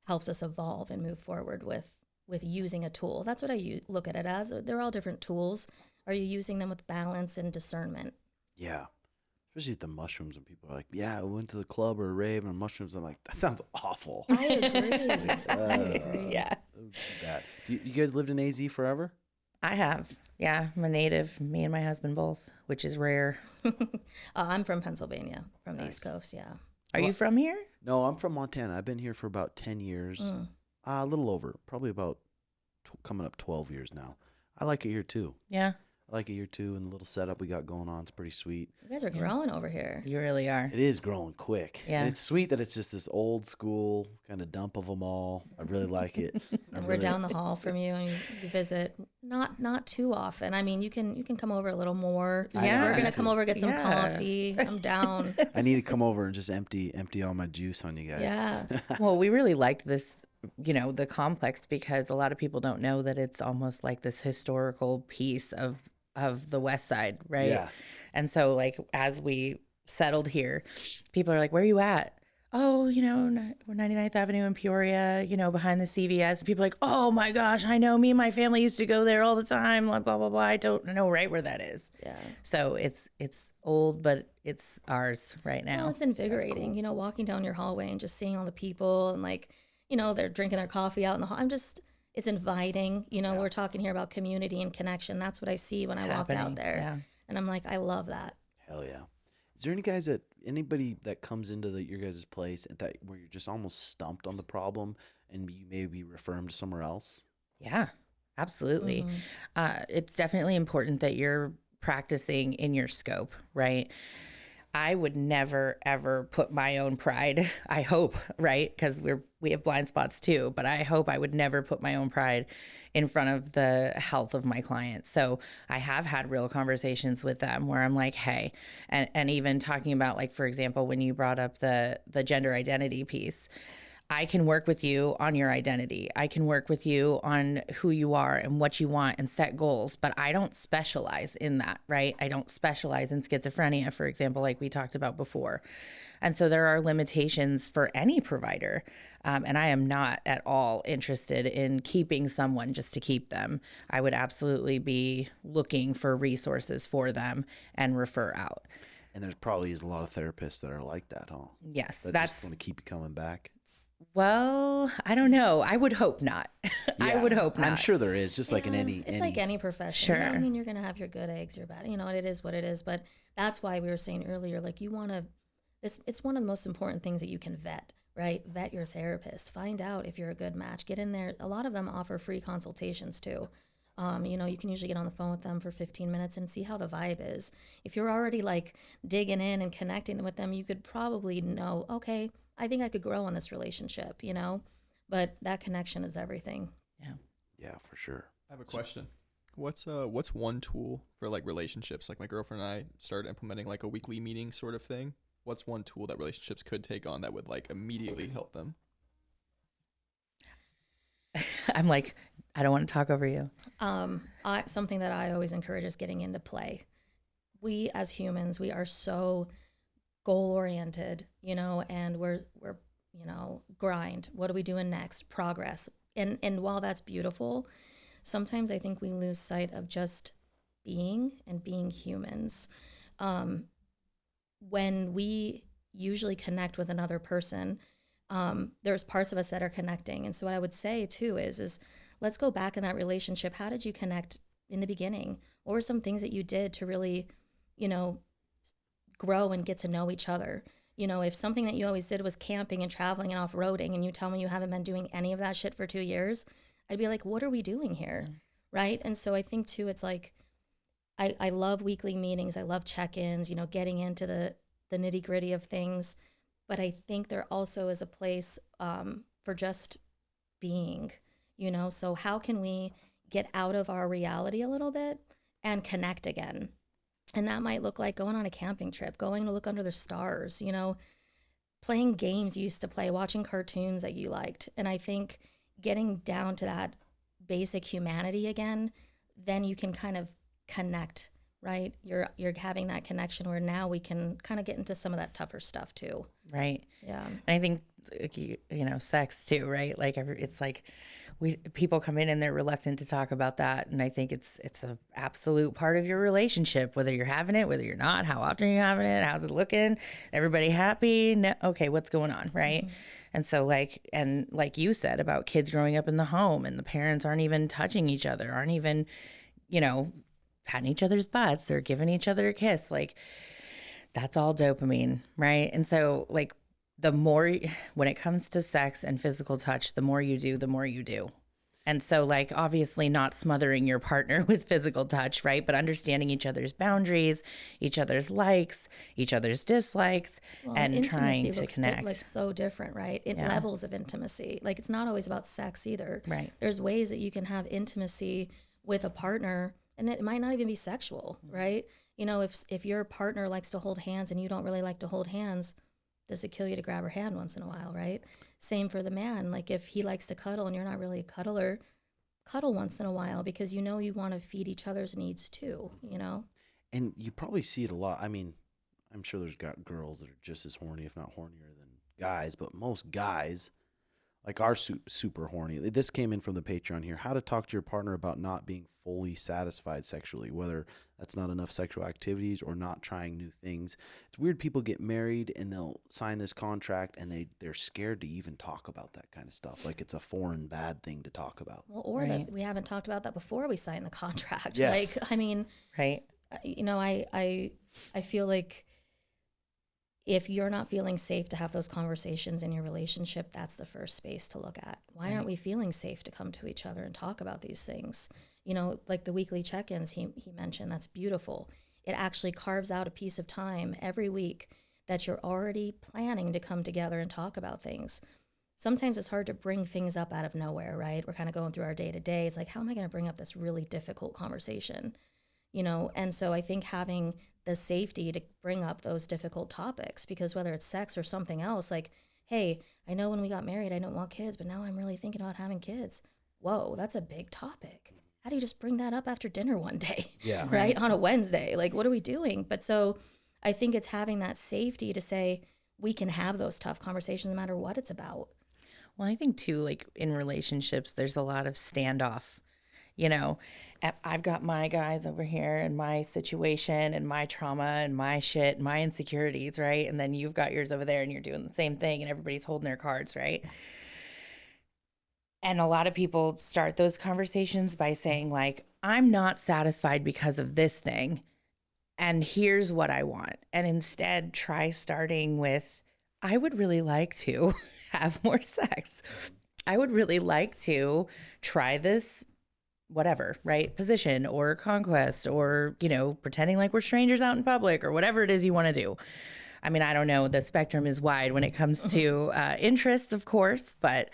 Speaker 5: helps us evolve and move forward with using a tool. That's what I look at it as. They're all different tools. Are you using them with balance and discernment?
Speaker 1: Yeah. Especially with the mushrooms, and people are like, yeah, I went to the club or a rave and mushrooms. I'm like, that sounds awful.
Speaker 5: I agree. I agree.
Speaker 4: Yeah.
Speaker 1: That would be bad. You guys lived in AZ forever?
Speaker 4: I have. Yeah. I'm a native, me and my husband both, which is rare.
Speaker 5: I'm from Pennsylvania, from the
Speaker 1: Nice.
Speaker 5: East Coast. Yeah.
Speaker 4: Are you from here?
Speaker 1: No, I'm from Montana. I've been here for about 10 years. A little over. Probably about coming up 12 years now. I like it here too.
Speaker 4: Yeah.
Speaker 1: I like it here too. And the little setup we got going on is pretty sweet.
Speaker 5: You guys are growing over here.
Speaker 4: You really are.
Speaker 1: It is growing quick.
Speaker 4: Yeah.
Speaker 1: And it's sweet that it's just this old school kind of dump of them all. I really like it.
Speaker 5: And we're down the hall from you, and you visit not too often. I mean, you can come over a little more.
Speaker 4: Yeah.
Speaker 5: We're gonna come over, get some
Speaker 4: Yeah.
Speaker 5: coffee. I'm down.
Speaker 1: I need to come over and just empty all my juice on you guys.
Speaker 5: Yeah.
Speaker 4: Well, we really liked this, you know, the complex, because a lot of people don't know that it's almost like this historical piece of the West Side, right?
Speaker 1: Yeah.
Speaker 4: And so, like, as we settled here, people are like, where are you at? Oh, you know, we're 99th Avenue in Peoria, you know, behind the CVS. And people are like, oh my gosh, I know, me and my family used to go there all the time, blah, blah, blah, blah. I don't know right where that is.
Speaker 5: Yeah.
Speaker 4: So it's old, but it's ours right now.
Speaker 5: Well, it's invigorating, you know, walking down your hallway and just seeing all the people, and like, you know, they're drinking their coffee out in the hall. It's inviting, you know, we're talking here about community and connection. That's what I see when I walk out
Speaker 4: Happening,
Speaker 5: there.
Speaker 4: yeah.
Speaker 5: And I'm like, I love that.
Speaker 1: Hell yeah. Is there anybody that comes into your guys' place where you're just almost stumped on the problem and you maybe refer them to somewhere else?
Speaker 4: Yeah, absolutely. It's definitely important that you're practicing in your scope, right? I would never, ever put my own pride, I hope, right? Because we have blind spots too, but I hope I would never put my own pride in front of the health of my clients. So I have had real conversations with them where I'm like, hey, and even talking about, like, for example, when you brought up the gender identity piece, I can work with you on your identity. I can work with you on who you are and what you want and set goals, but I don't specialize in that, right? I don't specialize in schizophrenia, for example, like we talked about before. And so there are limitations for any provider. And I am not at all interested in keeping someone just to keep them. I would absolutely be looking for resources for them and refer out.
Speaker 1: And there probably is a lot of therapists that are like that, huh?
Speaker 4: Yes,
Speaker 1: That
Speaker 4: that's
Speaker 1: just want to keep you coming back.
Speaker 4: well, I don't know. I would hope not. I
Speaker 1: Yeah,
Speaker 4: would hope not.
Speaker 1: I'm sure there is, just like in
Speaker 5: Yeah,
Speaker 1: any.
Speaker 5: It's like any profession. You know what I
Speaker 4: Sure.
Speaker 5: mean, you're gonna have your good eggs, your bad. You know, it is what it is. But that's why we were saying earlier, like, you want to. It's one of the most important things that you can vet, right? Vet your therapist. Find out if you're a good match. Get in there. A lot of them offer free consultations too. You know, you can usually get on the phone with them for 15 minutes and see how the vibe is. If you're already like digging in and connecting with them, you could probably know, okay, I think I could grow in this relationship, you know? But that connection is everything.
Speaker 1: Yeah, for sure.
Speaker 3: I have a question. What's one tool for like relationships? Like my girlfriend and I started implementing like a weekly meeting sort of thing. What's one tool that relationships could take on that would like immediately help them?
Speaker 4: I'm like, I don't want to talk over you.
Speaker 5: Something that I always encourage is getting into play. We as humans, we are so goal oriented, you know, and we're you know, grind. What are we doing next? Progress. And while that's beautiful, sometimes I think we lose sight of just being and being humans. When we usually connect with another person, there's parts of us that are connecting. And so what I would say too is let's go back in that relationship. How did you connect in the beginning? What were some things that you did to really, you know, grow and get to know each other? You know, if something that you always did was camping and traveling and off-roading, and you tell me you haven't been doing any of that shit for 2 years, I'd be like, what are we doing here? Right? And so I think too, it's like, I love weekly meetings. I love check-ins, you know, getting into the nitty gritty of things. But I think there also is a place for just being, you know? So how can we get out of our reality a little bit and connect again? And that might look like going on a camping trip, going to look under the stars, you know, playing games you used to play, watching cartoons that you liked. And I think getting down to that basic humanity again, then you can kind of connect, right? You're having that connection where now we can kind of get into some of that tougher stuff too.
Speaker 4: Right.
Speaker 5: Yeah.
Speaker 4: And I think, you know, sex too, right? Like it's like people come in and they're reluctant to talk about that. And I think it's a absolute part of your relationship, whether you're having it, whether you're not, how often you're having it, how's it looking, everybody happy? No, okay, what's going on, right? Mm-hmm. And so like you said about kids growing up in the home and the parents aren't even touching each other, aren't even, you know, patting each other's butts or giving each other a kiss, like that's all dopamine, right? And so like the more, when it comes to sex and physical touch, the more you do, the more you do. And so like, obviously not smothering your partner with physical touch, right? But understanding each other's boundaries, each other's likes, each other's dislikes, and trying to connect.
Speaker 5: Looks so different, right? Levels of intimacy. Like it's not always about sex either.
Speaker 4: Right.
Speaker 5: There's ways that you can have intimacy with a partner and it might not even be sexual, right? You know, if your partner likes to hold hands and you don't really like to hold hands, does it kill you to grab her hand once in a while, right? Same for the man. Like if he likes to cuddle and you're not really a cuddler, cuddle once in a while because you know you want to feed each other's needs too, you know?
Speaker 1: And you probably see it a lot. I mean, I'm sure there's got girls that are just as horny, if not hornier than guys, but most guys like are super horny. This came in from the Patreon here. How to talk to your partner about not being fully satisfied sexually, whether that's not enough sexual activities or not trying new things. It's weird people get married and they'll sign this contract and they're scared to even talk about that kind of stuff. Like it's a foreign bad thing to talk about.
Speaker 5: Well, or that we haven't talked about that before we signed the contract.
Speaker 1: Yes.
Speaker 5: Like, I mean,
Speaker 4: right.
Speaker 5: You know, I feel like if you're not feeling safe to have those conversations in your relationship, that's the first space to look at. Why aren't we feeling safe to come to each other and talk about these things? You know, like the weekly check-ins he mentioned, that's beautiful. It actually carves out a piece of time every week that you're already planning to come together and talk about things. Sometimes it's hard to bring things up out of nowhere, right? We're kind of going through our day-to-day. It's like, how am I going to bring up this really difficult conversation? You know, and so I think having the safety to bring up those difficult topics, because whether it's sex or something else, like, hey, I know when we got married, I didn't want kids, but now I'm really thinking about having kids. Whoa, that's a big topic. How do you just bring that up after dinner one day?
Speaker 1: Yeah.
Speaker 5: Right? On a Wednesday. Like, what are we doing? But so I think it's having that safety to say we can have those tough conversations no matter what it's about.
Speaker 4: Well, I think too, like in relationships, there's a lot of standoff. You know, I've got my guys over here and my situation and my trauma and my shit, and my insecurities, right? And then you've got yours over there and you're doing the same thing and everybody's holding their cards, right? And a lot of people start those conversations by saying like, I'm not satisfied because of this thing. And here's what I want. And instead try starting with, I would really like to have more sex. I would really like to try this whatever, right? Position or conquest or, you know, pretending like we're strangers out in public or whatever it is you want to do. I mean, I don't know. The spectrum is wide when it comes to interests, of course, but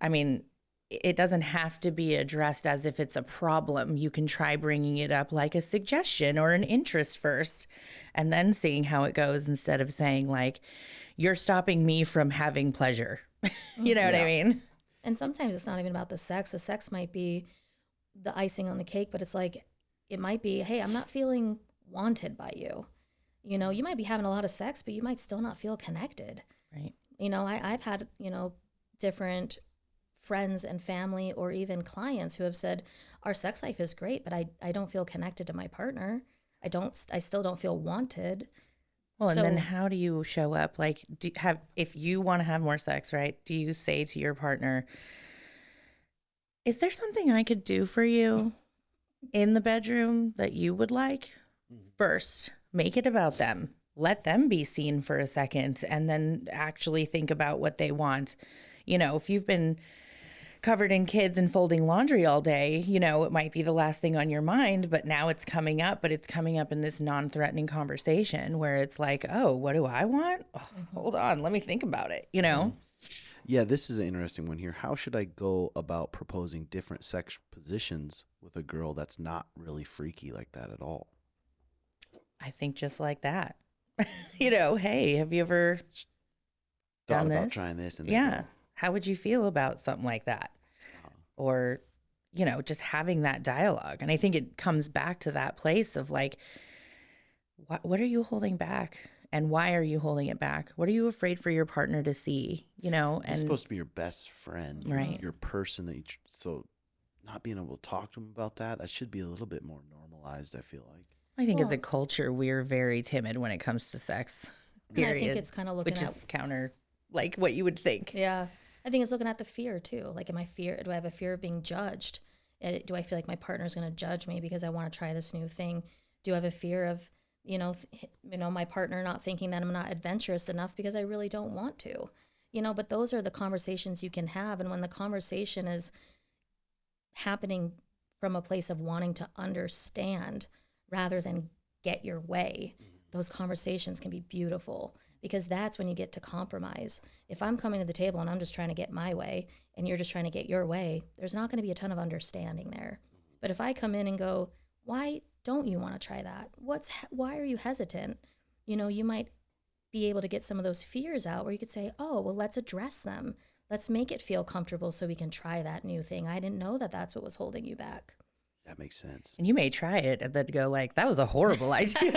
Speaker 4: I mean, it doesn't have to be addressed as if it's a problem. You can try bringing it up like a suggestion or an interest first and then seeing how it goes instead of saying like, you're stopping me from having pleasure. You know what I mean?
Speaker 5: And sometimes it's not even about the sex. The sex might be the icing on the cake, but it's like, it might be, hey, I'm not feeling wanted by you. You know, you might be having a lot of sex, but you might still not feel connected.
Speaker 4: Right.
Speaker 5: You know, I've had, you know, different friends and family or even clients who have said, our sex life is great, but I don't feel connected to my partner. I still don't feel wanted.
Speaker 4: Well, and then how do you show up? Like, if you want to have more sex, right? Do you say to your partner, is there something I could do for you in the bedroom that you would like? First, make it about them. Let them be seen for a second and then actually think about what they want. You know, if you've been covered in kids and folding laundry all day, you know, it might be the last thing on your mind, but now it's coming up, but it's coming up in this non-threatening conversation where it's like, oh, what do I want? Oh, hold on, let me think about it, you know?
Speaker 1: Yeah, this is an interesting one here. How should I go about proposing different sex positions with a girl that's not really freaky like that at all?
Speaker 4: I think just like that. You know, hey, have you ever
Speaker 1: Thought
Speaker 4: done
Speaker 1: about
Speaker 4: this?
Speaker 1: trying this, and they
Speaker 4: Yeah.
Speaker 1: go,
Speaker 4: How would you feel about something like that? Or, you know, just having that dialogue. And I think it comes back to that place of like, what are you holding back? And why are you holding it back? What are you afraid for your partner to see? You know,
Speaker 1: It's supposed to be your best friend,
Speaker 4: Right.
Speaker 1: your person that so not being able to talk to him about that, should be a little bit more normalized, I feel like.
Speaker 4: I think as
Speaker 5: Well-
Speaker 4: a culture, we're very timid when it comes to sex.
Speaker 5: And
Speaker 4: Period.
Speaker 5: I think it's kind of looking
Speaker 4: which
Speaker 5: at
Speaker 4: is counter, like what you would think.
Speaker 5: Yeah. I think it's looking at the fear too. Like, do I have a fear of being judged? Do I feel like my partner's going to judge me because I want to try this new thing? Do I have a fear of, my partner not thinking that I'm not adventurous enough because I really don't want to? But those are the conversations you can have. And when the conversation is happening from a place of wanting to understand rather than get your way, those conversations can be beautiful, because that's when you get to compromise. If I'm coming to the table and I'm just trying to get my way and you're just trying to get your way, there's not going to be a ton of understanding there. But if I come in and go, why don't you want to try that? Why are you hesitant? You might be able to get some of those fears out where you could say, oh, well, let's address them. Let's make it feel comfortable so we can try that new thing. I didn't know that that's what was holding you back.
Speaker 1: That makes sense.
Speaker 4: And you may try it and then go like, that was a horrible idea.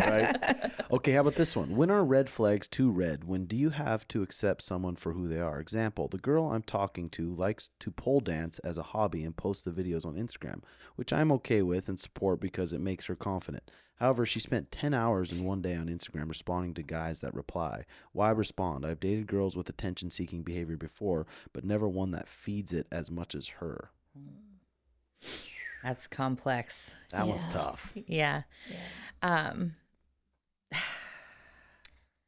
Speaker 1: Right? Okay, how about this one? When are red flags too red? When do you have to accept someone for who they are? Example, the girl I'm talking to likes to pole dance as a hobby and post the videos on Instagram, which I'm okay with and support because it makes her confident. However, she spent 10 hours in one day on Instagram responding to guys that reply. Why respond? I've dated girls with attention-seeking behavior before, but never one that feeds it as much as her.
Speaker 4: That's complex.
Speaker 1: That one's
Speaker 5: Yeah.
Speaker 1: tough.
Speaker 4: Yeah.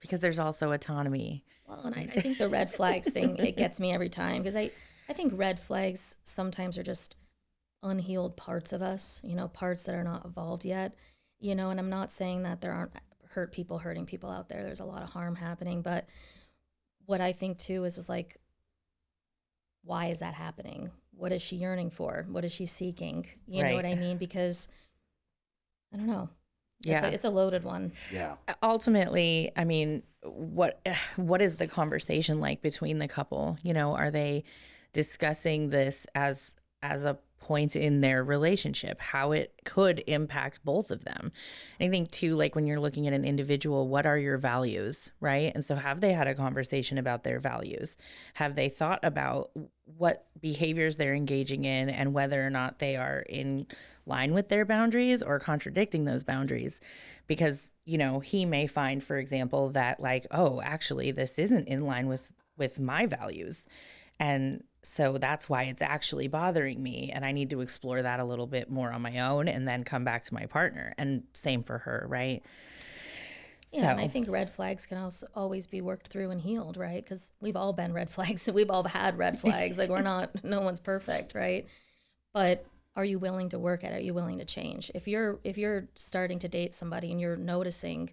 Speaker 4: Because there's also autonomy.
Speaker 5: Well, and I think the red flags thing, it gets me every time, because I think red flags sometimes are just unhealed parts of us, parts that are not evolved yet, and I'm not saying that there aren't hurting people out there. There's a lot of harm happening. But what I think too is like, why is that happening? What is she yearning for? What is she seeking? You know what I mean? Because I don't know.
Speaker 4: Yeah.
Speaker 5: It's a loaded one.
Speaker 1: Yeah.
Speaker 4: Ultimately, I mean, what is the conversation like between the couple? Are they discussing this as a point in their relationship, how it could impact both of them? And I think too, like when you're looking at an individual, what are your values, right? And so have they had a conversation about their values? Have they thought about what behaviors they're engaging in and whether or not they are in line with their boundaries or contradicting those boundaries? Because, he may find, for example, that like, oh, actually, this isn't in line with my values. And so that's why it's actually bothering me. And I need to explore that a little bit more on my own and then come back to my partner. And same for her, right?
Speaker 5: Yeah, and I think red flags can also always be worked through and healed, right? Because we've all been red flags. We've all had red flags. Like, no one's perfect, right? But are you willing to work at it? Are you willing to change? If you're starting to date somebody and you're noticing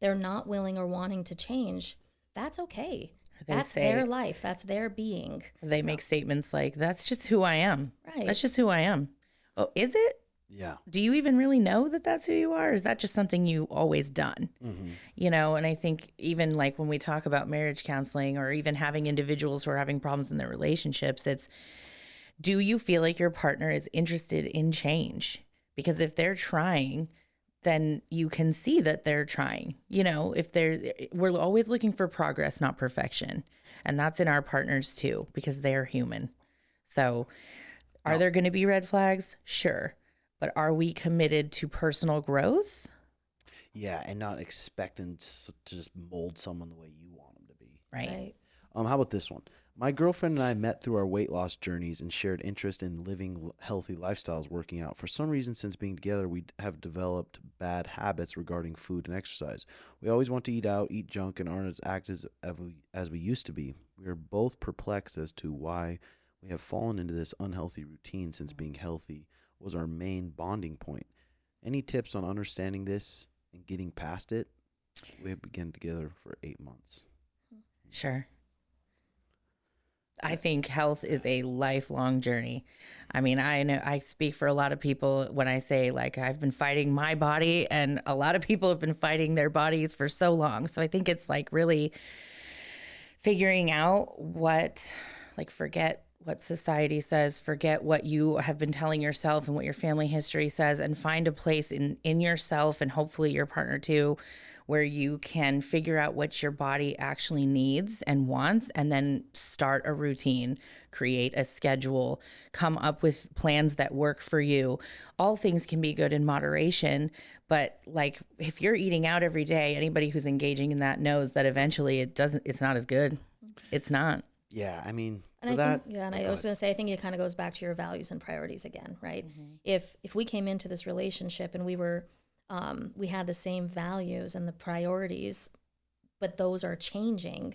Speaker 5: they're not willing or wanting to change, that's okay. That's their life. That's their being.
Speaker 4: They make statements like, that's just who I am.
Speaker 5: Right.
Speaker 4: That's just who I am. Oh, is it?
Speaker 1: Yeah.
Speaker 4: Do you even really know that that's who you are? Or is that just something you always done?
Speaker 1: Mm-hmm.
Speaker 4: And I think even like when we talk about marriage counseling or even having individuals who are having problems in their relationships, it's, do you feel like your partner is interested in change? Because if they're trying, then you can see that they're trying. We're always looking for progress, not perfection. And that's in our partners too, because they're human. So are there going to be red flags? Sure. But are we committed to personal growth?
Speaker 1: Yeah, and not expecting to just mold someone the way you want them to be.
Speaker 4: Right.
Speaker 1: How about this one? My girlfriend and I met through our weight loss journeys and shared interest in living healthy lifestyles, working out. For some reason, since being together, we have developed bad habits regarding food and exercise. We always want to eat out, eat junk, and aren't as active as we used to be. We are both perplexed as to why we have fallen into this unhealthy routine, since being healthy was our main bonding point. Any tips on understanding this and getting past it? We have been together for 8 months.
Speaker 4: Sure. I think health is a lifelong journey. I mean, I know I speak for a lot of people when I say like I've been fighting my body, and a lot of people have been fighting their bodies for so long. So I think it's like really figuring out what, like, forget what society says, forget what you have been telling yourself and what your family history says, and find a place in yourself and hopefully your partner too, where you can figure out what your body actually needs and wants, and then start a routine, create a schedule, come up with plans that work for you. All things can be good in moderation, but like if you're eating out every day, anybody who's engaging in that knows that eventually it's not as good. It's not.
Speaker 1: Yeah, I mean,
Speaker 5: And
Speaker 1: for
Speaker 5: I
Speaker 1: that.
Speaker 5: think, yeah, and
Speaker 1: oh,
Speaker 5: I
Speaker 1: go
Speaker 5: was
Speaker 1: ahead.
Speaker 5: going to say, I think it kind of goes back to your values and priorities again, right? If we came into this relationship and we were, we had the same values and the priorities, but those are changing,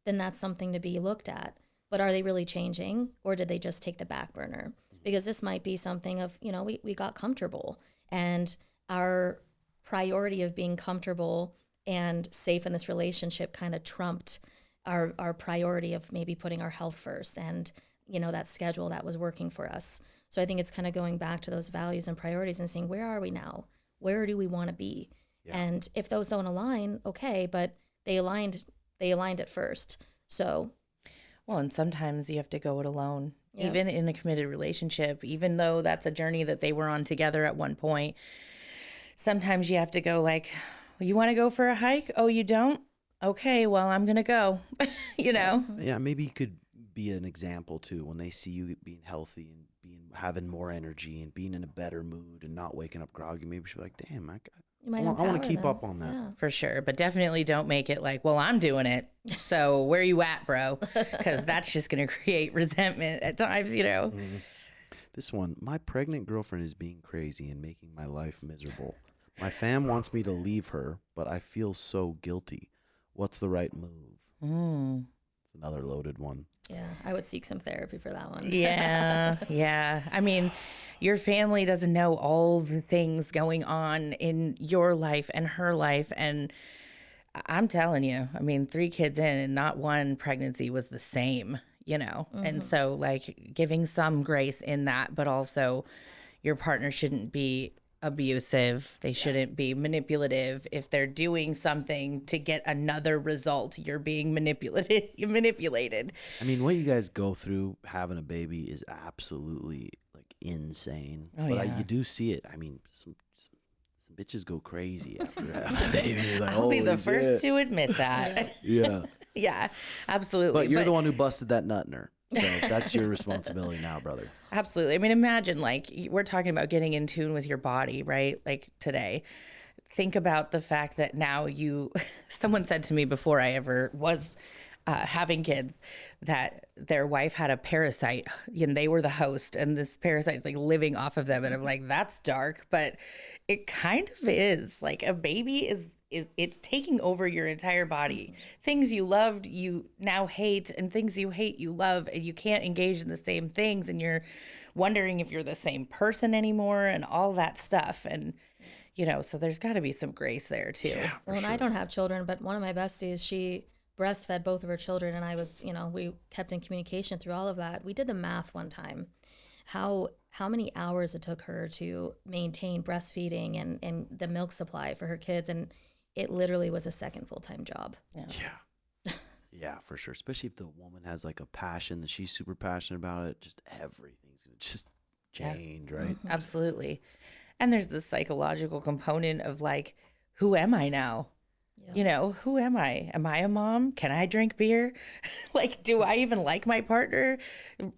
Speaker 5: then that's something to be looked at. But are they really changing, or did they just take the back burner? Because this might be something of, you know, we got comfortable, and our priority of being comfortable and safe in this relationship kind of trumped our priority of maybe putting our health first, and, you know, that schedule that was working for us. So I think it's kind of going back to those values and priorities and seeing, where are we now? Where do we want to be?
Speaker 1: Yeah.
Speaker 5: And if those don't align, okay, but they aligned at first. So
Speaker 4: Well, and sometimes you have to go it alone,
Speaker 5: Yep.
Speaker 4: even in a committed relationship, even though that's a journey that they were on together at one point. Sometimes you have to go like, you want to go for a hike? Oh, you don't? Okay, well, I'm going to go, you know?
Speaker 1: Yeah, maybe you could be an example too when they see you being healthy and having more energy and being in a better mood and not waking up groggy. Maybe she'll be like, damn,
Speaker 5: you might
Speaker 1: I want to
Speaker 5: empower
Speaker 1: keep
Speaker 5: them.
Speaker 1: up on that.
Speaker 5: Yeah.
Speaker 4: For sure. But definitely don't make it like, well, I'm doing it. So where you at, bro? Because that's just going to create resentment at times, you know?
Speaker 1: This one, my pregnant girlfriend is being crazy and making my life miserable. My fam wants me to leave her, but I feel so guilty. What's the right move? It's another loaded one.
Speaker 5: Yeah, I would seek some therapy for that one.
Speaker 4: Yeah. Yeah. I mean, your family doesn't know all the things going on in your life and her life. And I'm telling you, I mean, 3 kids in and not one pregnancy was the same, you know? And so, like, giving some grace in that, but also your partner shouldn't be abusive. They shouldn't be manipulative. If they're doing something to get another result, you're being manipulated.
Speaker 1: I mean, what you guys go through having a baby is absolutely like insane.
Speaker 4: Oh,
Speaker 1: But
Speaker 4: yeah.
Speaker 1: you do see it. I mean, some bitches go crazy after having a baby. You're like,
Speaker 4: I'll be the
Speaker 1: "Holy
Speaker 4: first
Speaker 1: shit."
Speaker 4: to admit that.
Speaker 1: Yeah.
Speaker 4: Yeah, absolutely.
Speaker 1: But you're the one who busted that nut in her. So that's your responsibility now, brother.
Speaker 4: Absolutely. I mean, imagine like we're talking about getting in tune with your body, right? Like today. Think about the fact that now someone said to me before I ever was having kids that their wife had a parasite and they were the host, and this parasite is like living off of them. And I'm like, that's dark, but it kind of is. Like a baby is it's taking over your entire body. Things you loved, you now hate, and things you hate, you love, and you can't engage in the same things, and you're wondering if you're the same person anymore, and all that stuff. And you know, so there's got to be some grace there too.
Speaker 5: Well, and I don't have children, but one of my besties, she breastfed both of her children, and I was, you know, we kept in communication through all of that. We did the math one time, how many hours it took her to maintain breastfeeding and the milk supply for her kids, and it literally was a second full-time job.
Speaker 1: Yeah. Yeah, for sure. Especially if the woman has like a passion that she's super passionate about it, just everything's going to just change, right?
Speaker 4: Absolutely. And there's this psychological component of like, who am I now?
Speaker 5: Yeah.
Speaker 4: You know, who am I? Am I a mom? Can I drink beer? Like, do I even like my partner?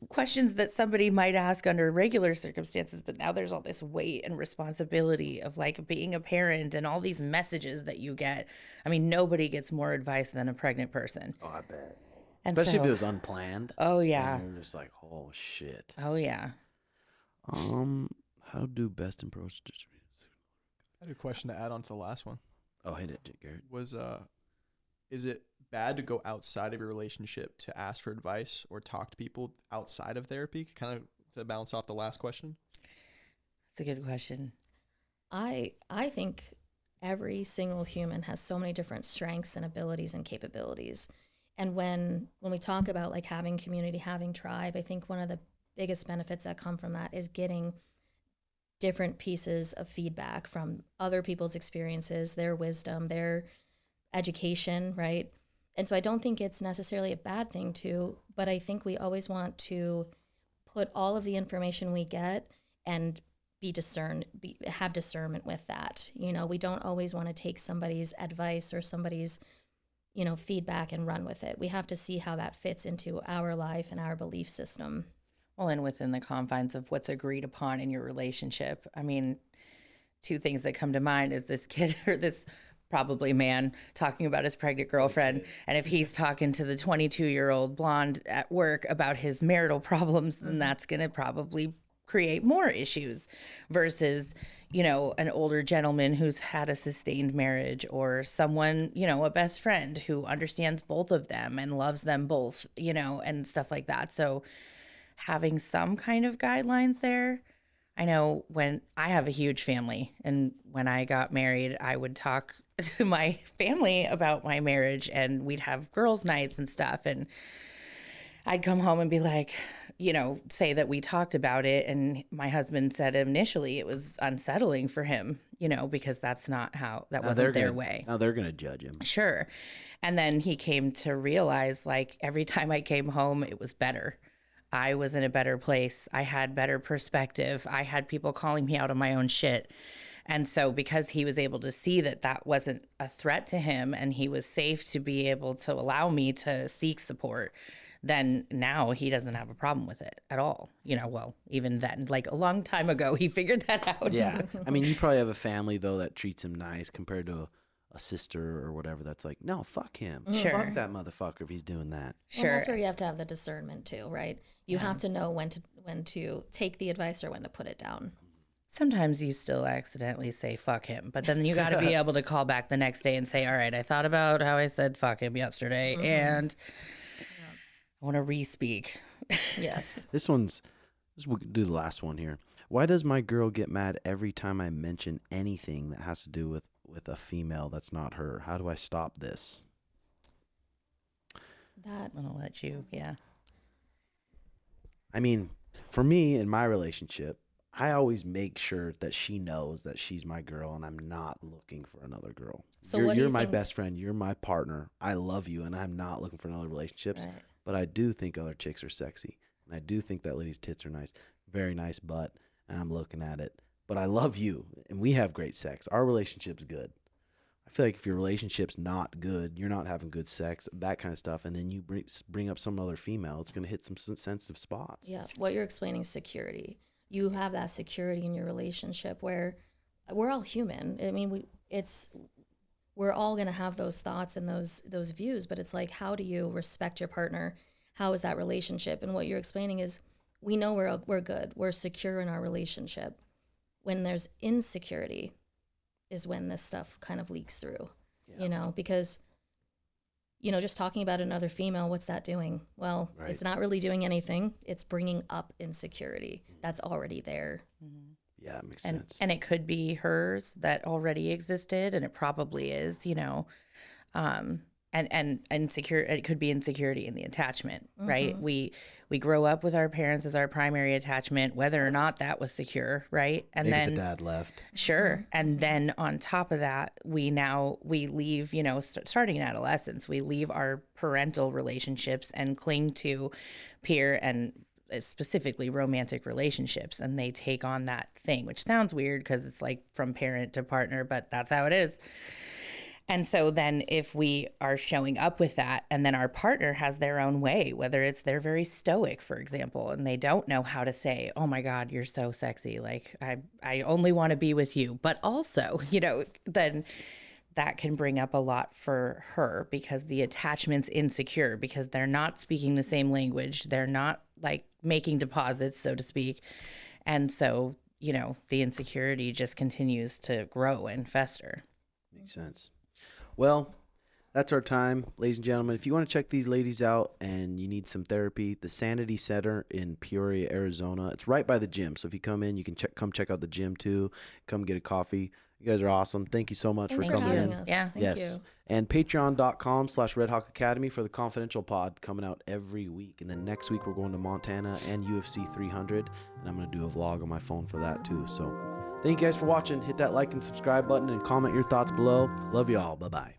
Speaker 4: Questions that somebody might ask under regular circumstances, but now there's all this weight and responsibility of like being a parent and all these messages that you get. I mean, nobody gets more advice than a pregnant person.
Speaker 1: Oh, I bet.
Speaker 4: And
Speaker 1: Especially if
Speaker 4: so-
Speaker 1: it was unplanned.
Speaker 4: Oh, yeah.
Speaker 1: And you're just like, oh, shit.
Speaker 4: Oh, yeah.
Speaker 1: How do best approach distribute?
Speaker 3: I had a question to add on to the last one.
Speaker 1: Oh, hit it, Garrett.
Speaker 3: Is it bad to go outside of your relationship to ask for advice or talk to people outside of therapy? Kind of to bounce off the last question.
Speaker 4: That's a good question.
Speaker 5: I think every single human has so many different strengths and abilities and capabilities. And when we talk about like having community, having tribe, I think one of the biggest benefits that come from that is getting different pieces of feedback from other people's experiences, their wisdom, their education, right? And so I don't think it's necessarily a bad thing to, but I think we always want to put all of the information we get and have discernment with that. You know, we don't always want to take somebody's advice or somebody's, you know, feedback and run with it. We have to see how that fits into our life and our belief system.
Speaker 4: Well, and within the confines of what's agreed upon in your relationship. I mean, two things that come to mind is this kid or this probably man talking about his pregnant girlfriend. And if he's talking to the 22-year-old blonde at work about his marital problems, then that's going to probably create more issues versus, you know, an older gentleman who's had a sustained marriage, or someone, you know, a best friend who understands both of them and loves them both, you know, and stuff like that. So having some kind of guidelines there. I know when I have a huge family, and when I got married, I would talk to my family about my marriage, and we'd have girls' nights and stuff. And I'd come home and be like, you know, say that we talked about it. And my husband said initially it was unsettling for him, you know, because that wasn't their way.
Speaker 1: Now they're going to judge him.
Speaker 4: Sure. And then he came to realize, like, every time I came home, it was better. I was in a better place. I had better perspective. I had people calling me out on my own shit. And so because he was able to see that that wasn't a threat to him, and he was safe to be able to allow me to seek support, then now he doesn't have a problem with it at all. You know, well, even then, like a long time ago, he figured that out.
Speaker 1: Yeah. I mean, you probably have a family, though, that treats him nice compared to a sister or whatever that's like, no, fuck him.
Speaker 4: Sure.
Speaker 1: Fuck that motherfucker if he's doing that.
Speaker 5: Well,
Speaker 4: Sure.
Speaker 5: that's where you have to have the discernment too, right? You have to know when to take the advice or when to put it down.
Speaker 4: Sometimes you still accidentally say fuck him, but then you got to be able to call back the next day and say, all right, I thought about how I said fuck him yesterday, and I want to re-speak.
Speaker 5: Yes.
Speaker 1: We'll do the last one here. Why does my girl get mad every time I mention anything that has to do with a female that's not her? How do I stop this?
Speaker 5: That
Speaker 4: I'm going to let you, yeah.
Speaker 1: I mean, for me in my relationship, I always make sure that she knows that she's my girl and I'm not looking for another girl.
Speaker 5: So
Speaker 1: you're
Speaker 5: what do you
Speaker 1: my
Speaker 5: think-
Speaker 1: best friend. You're my partner. I love you and I'm not looking for another relationships.
Speaker 5: Right.
Speaker 1: But I do think other chicks are sexy. And I do think that lady's tits are nice. Very nice butt. And I'm looking at it. But I love you and we have great sex. Our relationship's good. I feel like if your relationship's not good, you're not having good sex, that kind of stuff, and then you bring up some other female, it's going to hit some sensitive spots.
Speaker 5: Yeah, what you're explaining is security. You have that security in your relationship where we're all human. I mean, we're all going to have those thoughts and those views, but it's like, how do you respect your partner? How is that relationship? And what you're explaining is, we know we're good. We're secure in our relationship. When there's insecurity is when this stuff kind of leaks through, you know, because, you know, just talking about another female, what's that doing? Well, It's not really doing anything. It's bringing up insecurity that's already there.
Speaker 1: Yeah, it makes sense.
Speaker 4: And it could be hers that already existed, and it probably is, you know, and insecure. It could be insecurity in the attachment, right? We grow up with our parents as our primary attachment, whether or not that was secure, right? And
Speaker 1: Maybe
Speaker 4: then
Speaker 1: the dad left.
Speaker 4: Sure. And then on top of that, we leave, you know, starting in adolescence, we leave our parental relationships and cling to peer and specifically romantic relationships. And they take on that thing, which sounds weird because it's like from parent to partner, but that's how it is. And so then if we are showing up with that, and then our partner has their own way, whether it's they're very stoic, for example, and they don't know how to say, oh my God, you're so sexy. Like, I only want to be with you. But also, you know, then that can bring up a lot for her because the attachment's insecure because they're not speaking the same language. They're not like making deposits, so to speak. And so, you know, the insecurity just continues to grow and fester.
Speaker 1: Makes sense. Well, that's our time, ladies and gentlemen. If you want to check these ladies out and you need some therapy, the Sanity Center in Peoria, Arizona. It's right by the gym. So if you come in, you can come check out the gym too. Come get a coffee. You guys are awesome. Thank you so much
Speaker 5: Thanks
Speaker 1: for
Speaker 5: for
Speaker 1: coming
Speaker 5: having
Speaker 1: in.
Speaker 5: us.
Speaker 4: Yeah.
Speaker 5: Thank
Speaker 1: Yes.
Speaker 5: you.
Speaker 1: And patreon.com/Red Hawk Academy for the confidential pod coming out every week. And then next week we're going to Montana and UFC 300. And I'm going to do a vlog on my phone for that too. So thank you guys for watching. Hit that like and subscribe button and comment your thoughts below. Love you all. Bye-bye.